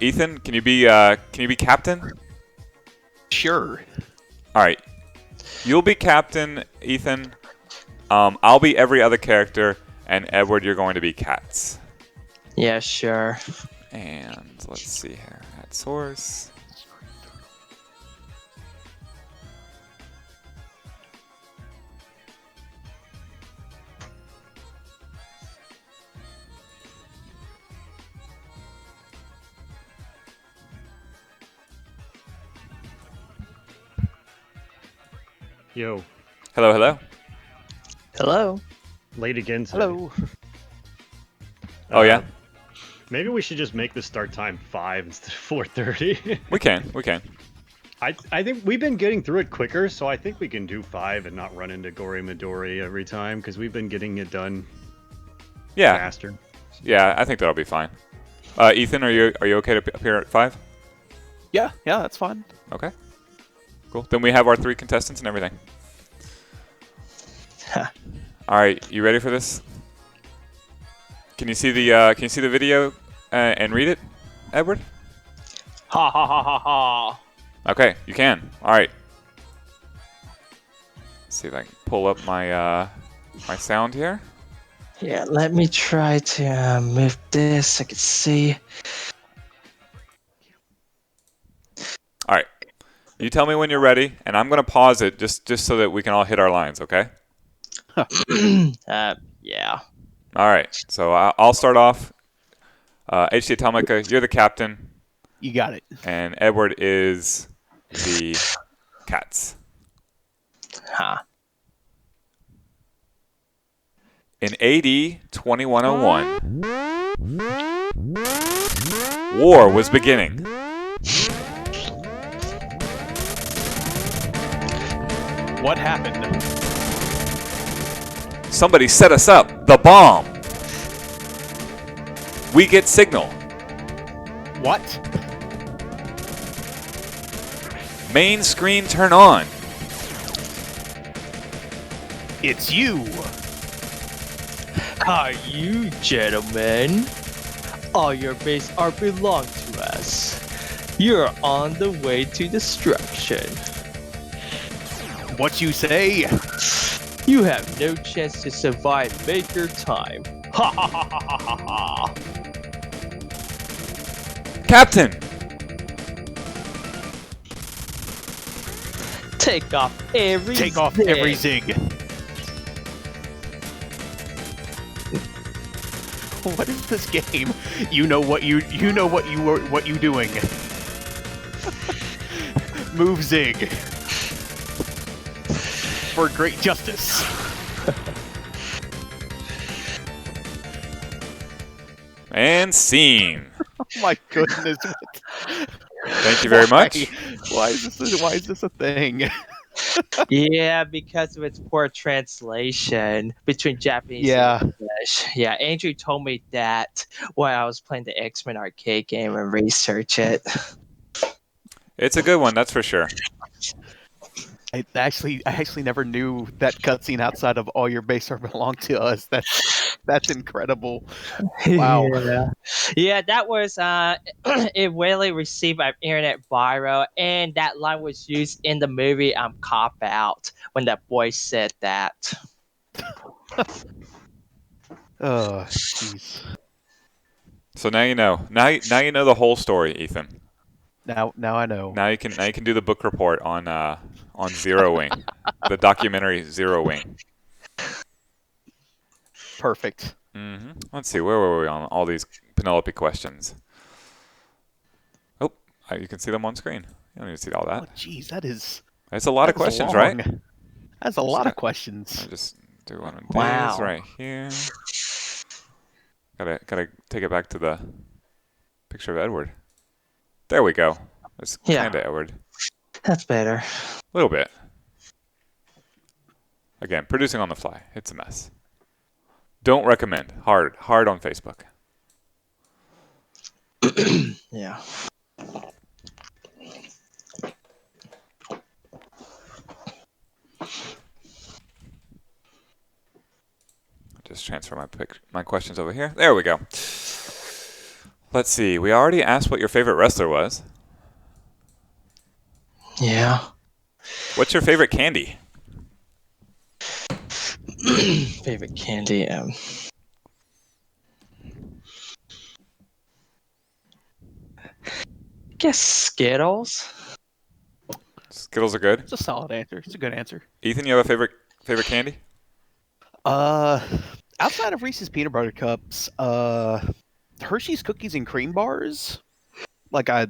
Ethan, can you be captain? Sure. All right. You'll be captain, Ethan. I'll be every other character, and Edward, you're going to be cats. Yeah, sure. And let's see here. At source. Yo, Hello, hello. Hello. late again today. Hello. Oh, yeah? Maybe we should just make the start time 5 instead of 4:30. We can. I think we've been getting through it quicker, so I think we can do 5 and not run into Gori Midori every time because we've been getting it done Yeah, faster. yeah. I think that'll be fine. Ethan, are you okay to appear at 5? Yeah, that's fine. Okay. Cool. Then we have our 3 contestants and everything. All right, you ready for this? Can you see the video and read it, Edward? Ha ha ha ha ha. Okay, you can. All right. Let's see if I can pull up my my sound here. Yeah, let me try to move this so I can see. All right. You tell me when you're ready, and I'm gonna pause it just so that we can all hit our lines. Okay. Yeah. All right. So I'll start off. HT Atomica, you're the captain, You got it. and Edward is the cats. Huh. In AD 2101, war was beginning. What happened? Somebody set us up. The bomb. We get signal. What? Main screen turn on. It's you. Are you gentlemen? All your base are belong to us. You're on the way to destruction. What you say? You have no chance to survive Maker time. Ha ha ha ha ha ha ha. Captain. Take off every Take off zig. every zig. What is this game? You know what you doing. Move zig. For great justice. And scene. My goodness. Thank you very much. Why is this a thing? Yeah, because of its poor translation between Japanese Yeah. and English. Yeah, Andrew told me that while I was playing the X-Men arcade game and research it. It's a good one, that's for sure. I actually never knew that cutscene outside of all your base are belong to us. That's incredible. Wow. Yeah, that was it really received an internet viral, and that line was used in the movie Cop Out when that boy said that. Oh, jeez. So now you know. Now you know the whole story, Ethan. Now I know. Now you can do the book report on Zero Wing, the documentary Zero Wing. Perfect. Let's see, where were we on all these Penelope questions? Oh, you can see them on screen. You don't need to see all that. Oh, jeez, that's It's a lot of questions, right? That's a lot of questions. I'll just do one of these Wow. right here. Gotta take it back to the picture of Edward. There we go. It's kind of Edward. That's better. A little bit. Again, producing on the fly. It's a mess. Don't recommend. Hard on Facebook. Yeah. Just transfer my questions over here. There we go. Let's see. We already asked what your favorite wrestler was. Yeah. What's your favorite candy? Favorite candy. Guess Skittles. Skittles are good. It's a solid answer. It's a good answer. Ethan, you have a favorite candy? Outside of Reese's peanut butter cups, Hershey's cookies and cream bars. I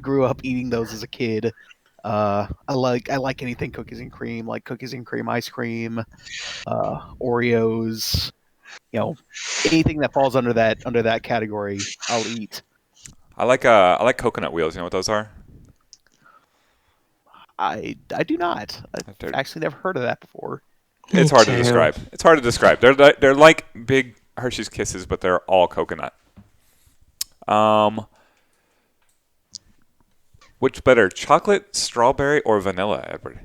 grew up eating those as a kid. I like anything cookies and cream, like cookies and cream ice cream, Oreos, anything that falls under that category, I'll eat. I like coconut wheels. You know what those are? I do not. I've actually never heard of that before. It's hard to describe. It's hard to describe. They're like big Hershey's Kisses, but they're all coconut. Which better, chocolate, strawberry, or vanilla, Edward?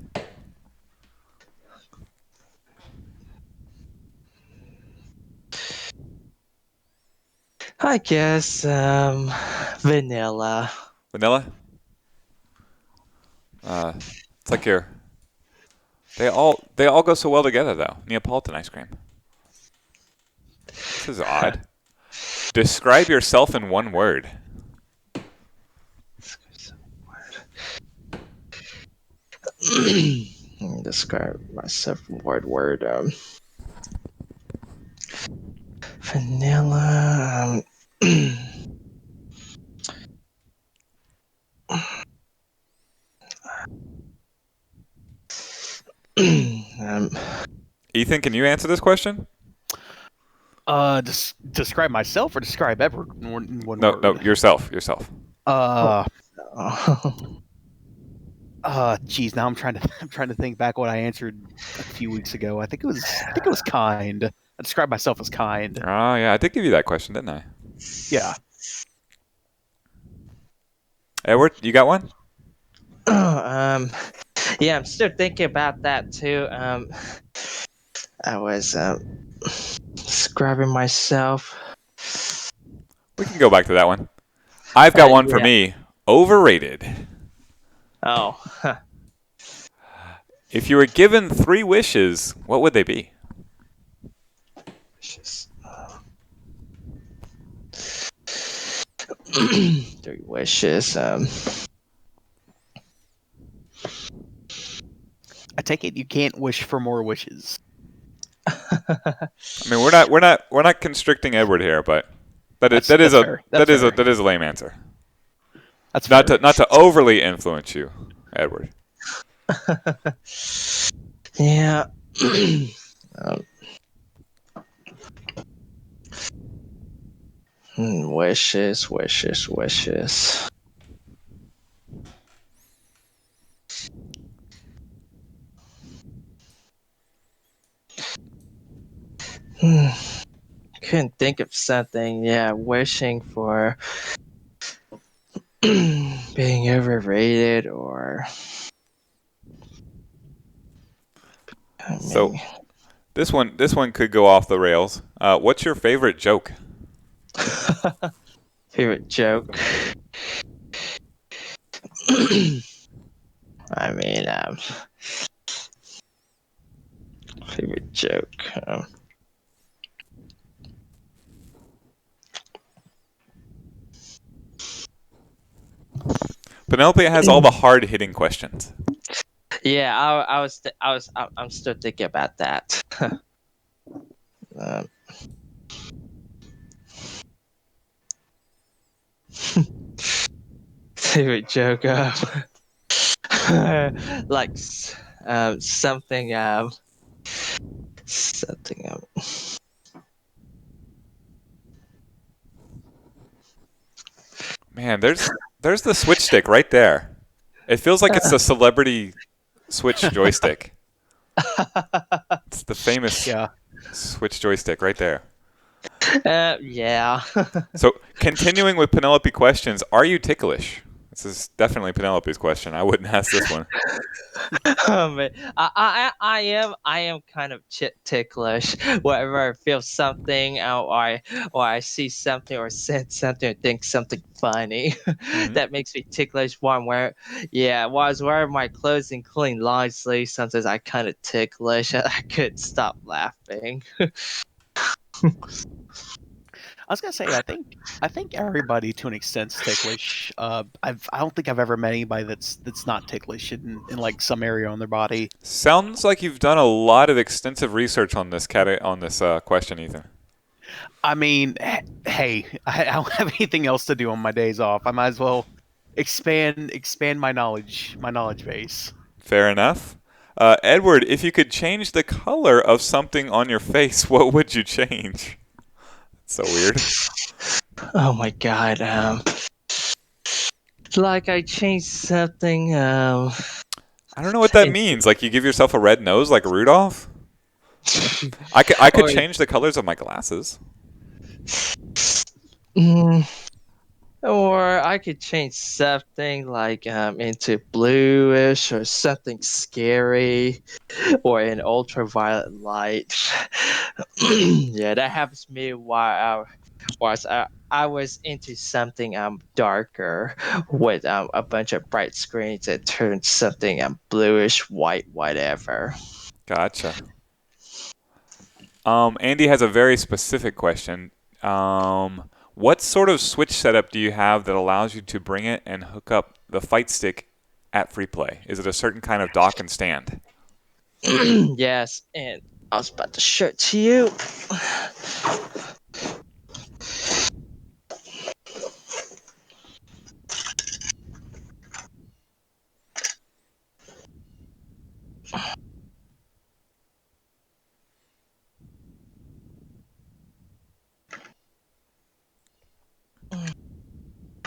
I guess vanilla. Vanilla? It's like they all go so well together though. Neapolitan ice cream. This is odd. Describe yourself in one word. Describe myself in one word. Vanilla. Ethan, can you answer this question? Describe myself or describe Edward in one word? No, yourself. Geez, now I'm trying to think back what I answered a few weeks ago. I think it was kind. I described myself as kind. Oh yeah, I did give you that question, didn't I? Yeah. Edward, you got one? Yeah, I'm still thinking about that too. I was describing myself. We can go back to that one. I've got one for me. Overrated. Oh. If you were given 3 wishes, what would they be? Wishes. 3 wishes. I take it you can't wish for more wishes. I mean, we're not constricting Edward here, but that is a lame answer. That's not fair. to overly influence you, Edward. Yeah. Wishes, wishes, wishes. Couldn't think of something. Yeah, wishing for being overrated or. I So mean, this one could go off the rails. What's your favorite joke? favorite joke. I mean, favorite joke. Penelope has all the hard-hitting questions. Yeah, I'm still thinking about that. um, favorite joke. Like something. Something. Man, there's the Switch stick right there. It feels like it's the celebrity Switch joystick. It's the famous Yeah. Switch joystick right there. Yeah. So, continuing with Penelope questions, are you ticklish? This is definitely Penelope's question. I wouldn't ask this one. Oh, man. I am kind of ticklish whenever I feel something or I see something or said something or think something funny Mhm. that makes me ticklish. While I was wearing my clothes and clean long sleeves, sometimes I kind of ticklish. I couldn't stop laughing. I was gonna say, I think everybody to an extent's ticklish. I don't think I've ever met anybody that's not ticklish in like some area on their body. Sounds like you've done a lot of extensive research on this question, Ethan. I mean, hey, I don't have anything else to do on my days off. I might as well expand my knowledge base. Fair enough. Edward, if you could change the color of something on your face, what would you change? So weird. Oh my god. Like I changed something. I don't know what that in- means. Like you give yourself a red nose like Rudolph? I could or, change the colors of my glasses. mm, or I could change something like into bluish or something scary or an ultraviolet light. Yeah, that happens to me I was into something darker with a bunch of bright screens that turned something bluish white whatever. Gotcha. Andy has a very specific question. What sort of Switch setup do you have that allows you to bring it and hook up the Fight Stick at free play? Is it a certain kind of dock and stand? Yes, and I was about to show it to you.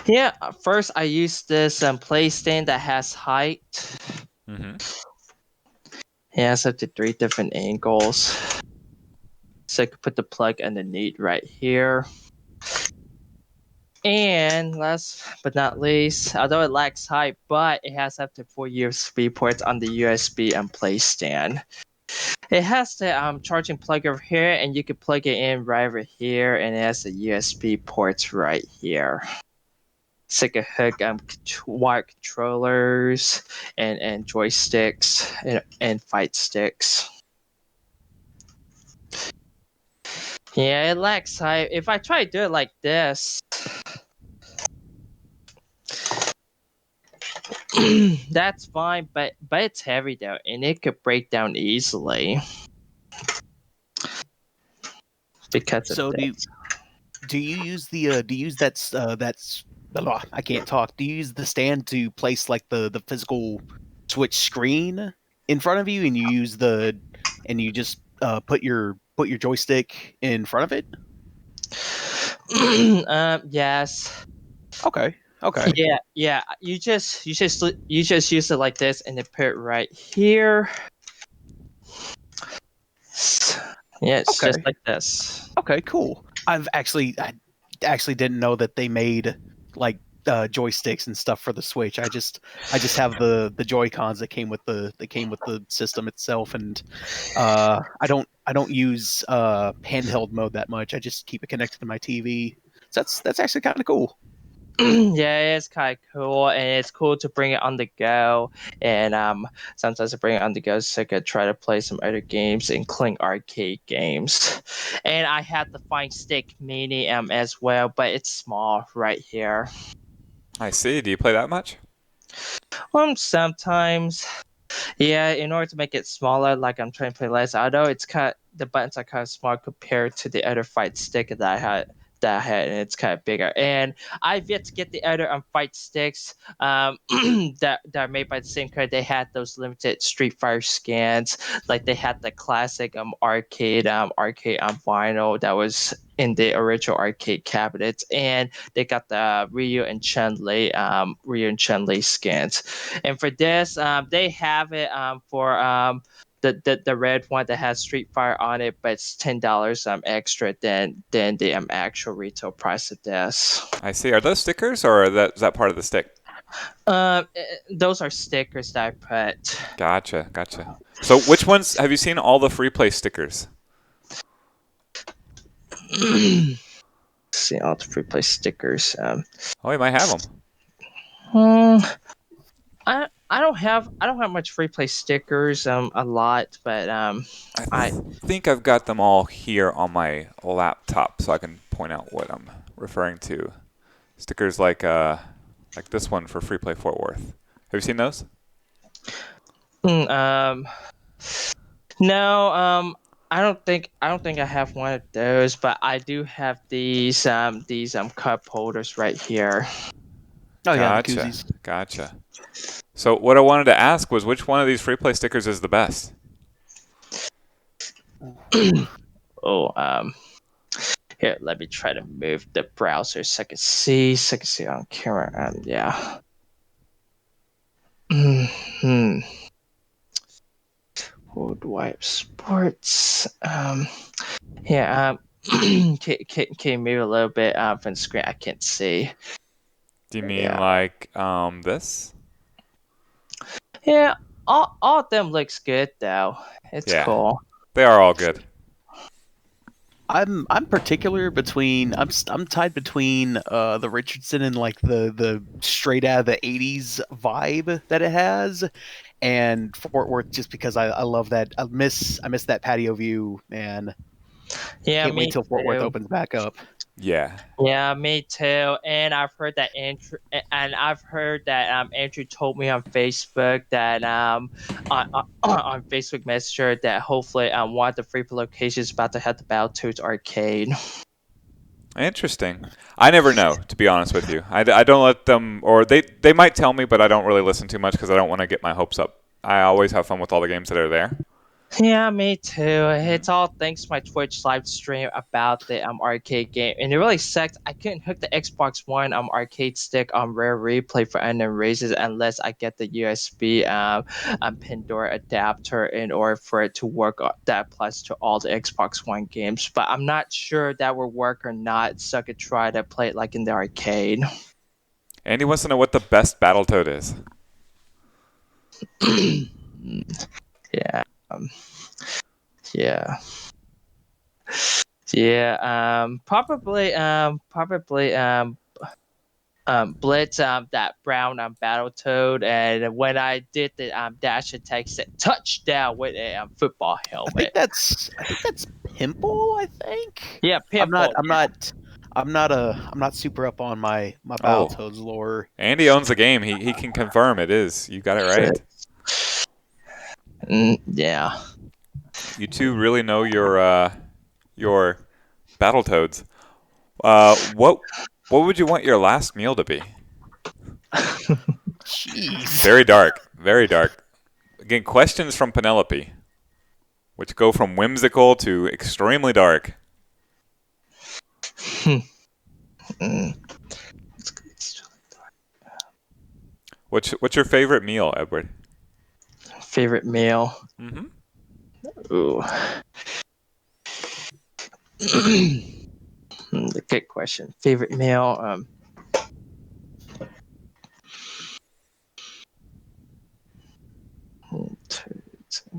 Yeah, first I used this play stand that has height. Mm-hmm. It has up to 3 different angles. So I could put the plug underneath right here. And last but not least, although it lacks height, but it has up to 4 USB ports on the USB and play stand. It has the charging plug over here, and you can plug it in right over here, and it has the USB ports right here. So you can hook wire controllers and joysticks and fight sticks. Yeah, it lacks height. If I try to do it like this, that's fine, but it's heavy though, and it could break down easily because of So this. do you use do you use that's blah, I can't talk. Do you use the stand to place like the physical Switch screen in front of you, and you just put your joystick in front of it? Yes. Okay. Okay. Yeah. You just use it like this, and then put it right here. Yeah, it's just Okay. like this. Okay. Cool. I actually didn't know that they made like joysticks and stuff for the Switch. I just have the Joy Cons that came with the system itself, and I don't use handheld mode that much. I just keep it connected to my TV. So that's actually kind of cool. Yeah, it's kind of cool, and it's cool to bring it on the go. And sometimes I bring it on the go so I could try to play some other games, including arcade games. And I had the Fine Stick Mini as well, but it's small right here. I see. Do you play that much? Sometimes, yeah. In order to make it smaller, like I'm trying to play less, although the buttons are kind of small compared to the other Fight Stick that I had. And it's kind of bigger. And I've yet to get the other Fight Sticks that are made by the same company. They had those limited Street Fighter scans, like they had the classic arcade on vinyl that was in the original arcade cabinets, and they got the Ryu and Chun Li scans. And for this, they have it for the red one that has Street Fighter on it, but it's $10 extra than the actual retail price of this. I see. Are those stickers or is that part of the stick? Those are stickers that I put. Gotcha. So which ones have you seen all the free play stickers? See all the free play stickers. Oh, you might have them. I don't have much free play stickers a lot, but I think I've got them all here on my laptop, so I can point out what I'm referring to. Stickers like this one for Free Play Fort Worth. Have you seen those? No, I don't think I have one of those, but I do have these cup holders right here. Oh yeah, the Gotcha. koozies. Gotcha. So what I wanted to ask was which one of these free play stickers is the best? Oh, here, let me try to move the browser so I can see on camera. Yeah. Worldwide Sports. Yeah. Can you move a little bit from the screen? I can't see. Do you mean Yeah. like this? Yeah. All of them looks good though. It's Yeah. cool. They are all good. I'm particular between I'm tied between the Richardson and like the straight out of the '80s vibe that it has, and Fort Worth just because I love that I miss that patio view, man. Yeah, Can't me wait till Fort Worth too. opens back up. Yeah. Yeah, me too. And I've heard that Andrew told me on Facebook that on Facebook Messenger that hopefully one of the free locations is about to have the Battletoads arcade. Interesting. I never know, to be honest with you. I don't let them, or they might tell me, but I don't really listen too much because I don't want to get my hopes up. I always have fun with all the games that are there. Yeah, me too. It's all thanks to my Twitch live stream about the arcade game, and it really sucked. I couldn't hook the Xbox One arcade stick on Rare Replay for unknown reasons unless I get the USB Pandora adapter in order for it to work. That applies to all the Xbox One games, but I'm not sure that will work or not. So I could try to play it like in the arcade. Andy wants to know what the best Battletoad is. Yeah. Yeah. Yeah. Probably. Blitz. That brown Battletoad, and when I did the dash attack, said touchdown with a football I helmet. think that's Pimple. I think. Yeah, Pimple. I'm not super up on my Battletoads lore. Andy owns the game. He can confirm it is. You got it right. Yeah. You two really know your Battletoads. What would you want your last meal to be? Jeez. Very dark. Very dark. Again, questions from Penelope, which go from whimsical to extremely dark. Mm. What's your favorite meal, Edward? Favorite meal? Mm-hmm. Ooh. Good question. Favorite meal?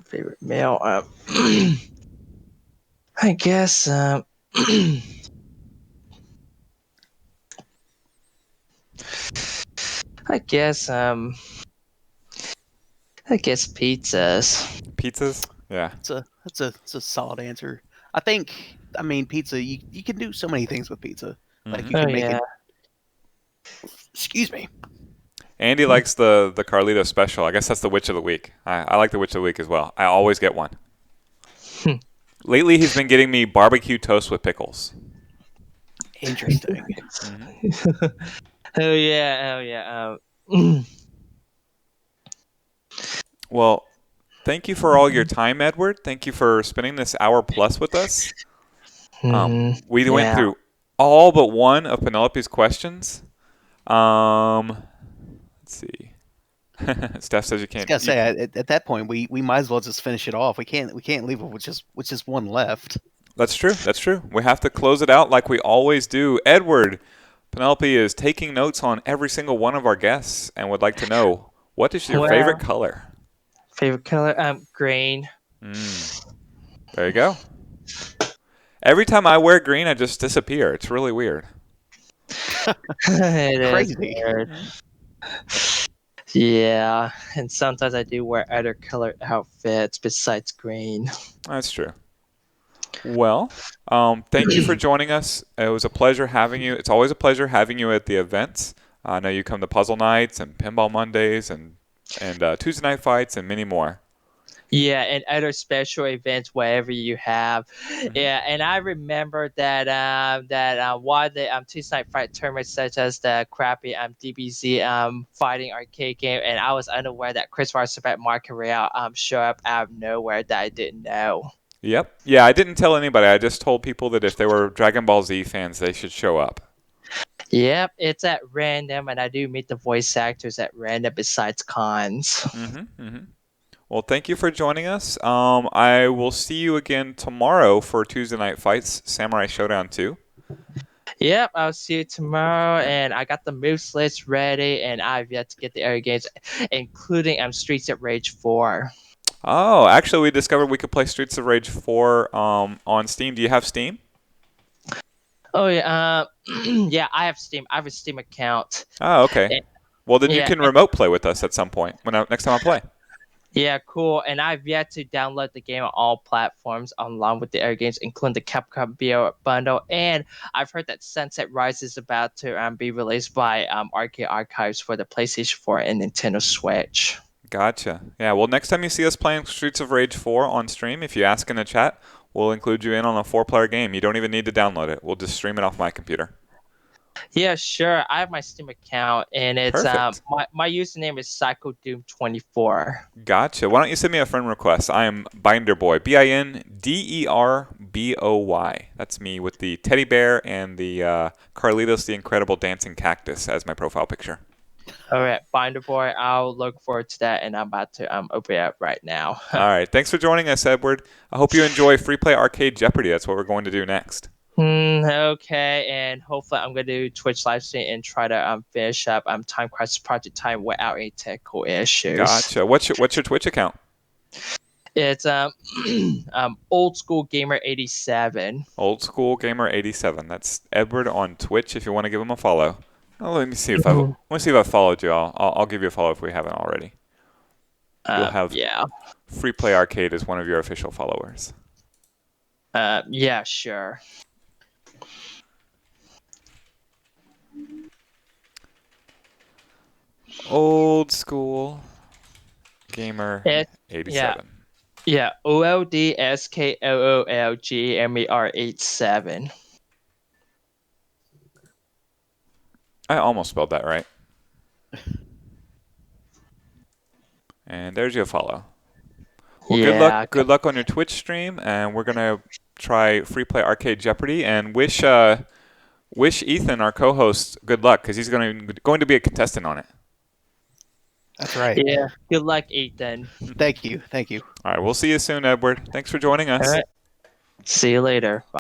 Favorite meal? I guess. I guess. I guess pizzas. Pizzas? Yeah. It's a solid answer. I mean pizza. You can do so many things with pizza. Like Mhm. you Oh can make yeah. it. Excuse me. Andy likes the Carlito special. I guess that's the Witch of the Week. I like the Witch of the Week as well. I always get one. Lately, he's been getting me barbecue toast with pickles. Interesting. Oh yeah. Oh yeah. Well, thank you for all your time, Edward. Thank you for spending this hour plus with us. We went Yeah. through all but one of Penelope's questions. Let's see. Steph says you I was can't. gonna say at that point we might as well just finish it off. We can't leave it with just one left. That's true. That's true. We have to close it out like we always do. Edward, Penelope is taking notes on every single one of our guests and would like to know, what is your favorite color? Favorite color? Green. There you go. Every time I wear green, I just disappear. It's really weird. It is Crazy. weird. Yeah, and sometimes I do wear other colored outfits besides green. That's true. Well, thank you for joining us. It was a pleasure having you. It's always a pleasure having you at the events. I know you come to Puzzle Nights and Pinball Mondays and Tuesday Night Fights and many more. Yeah, and other special events wherever you have. Yeah, and I remember that one of the Tuesday Night Fight tournaments, such as the crappy DBZ fighting arcade game, and I was unaware that Chris Varsabet and Mark Real show up out of nowhere that I didn't know. Yep. Yeah, I didn't tell anybody. I just told people that if they were Dragon Ball Z fans, they should show up. Yep, it's at random, and I do meet the voice actors at random besides cons. Well, thank you for joining us. I will see you again tomorrow for Tuesday Night Fights Samurai Showdown 2. Yep, I'll see you tomorrow, and I got the moves list ready, and I've yet to get the other games, including Streets of Rage 4. Oh, actually, we discovered we could play Streets of Rage 4 on Steam. Do you have Steam? Oh yeah, yeah, I have Steam. I have a Steam account. Oh, okay. Well, then you Yeah, can remote play with us at some point next time I play. Yeah, cool. And I've yet to download the game on all platforms along with the other games, including the Capcom BO bundle. And I've heard that Sunset Rise is about to be released by Arcade Archives for the PlayStation 4 and Nintendo Switch. Gotcha. Yeah, well, next time you see us playing Streets of Rage 4 on stream, if you ask in the chat, we'll include you in on a 4-player game. You don't even need to download it. We'll just stream it off my computer. Yeah, sure. I have my Steam account, and it's my username is PsychoDoom24. Gotcha. Why don't you send me a friend request? I am Binderboy, BINDERBOY. That's me with the teddy bear and the Carlitos the Incredible Dancing Cactus as my profile picture. All right, Binderboy. I'll look forward to that, and I'm about to open it up right now. All right. Thanks for joining us, Edward. I hope you enjoy Free Play Arcade Jeopardy. That's what we're going to do next. Okay, and hopefully I'm gonna do Twitch live stream and try to finish up Time Crisis Project Time without any technical issues. Gotcha. What's your Twitch account? It's Old School Gamer 87. Old School Gamer 87. That's Edward on Twitch. If you want to give him a follow. Oh, let me see if I followed you. I'll give you a follow if we haven't already. You'll have Free Play Arcade as one of your official followers. Yeah, sure. Old School Gamer 87. Yeah, OLDSKOOLGMER 87. I almost spelled that right. And there's your follow. Well, good luck on your Twitch stream, and we're gonna try Free Play Arcade Jeopardy, and wish wish Ethan, our co-host, good luck because he's going to be a contestant on it. That's right. Yeah. Good luck, Ethan. Thank you. All right, we'll see you soon, Edward. Thanks for joining us. All right. See you later.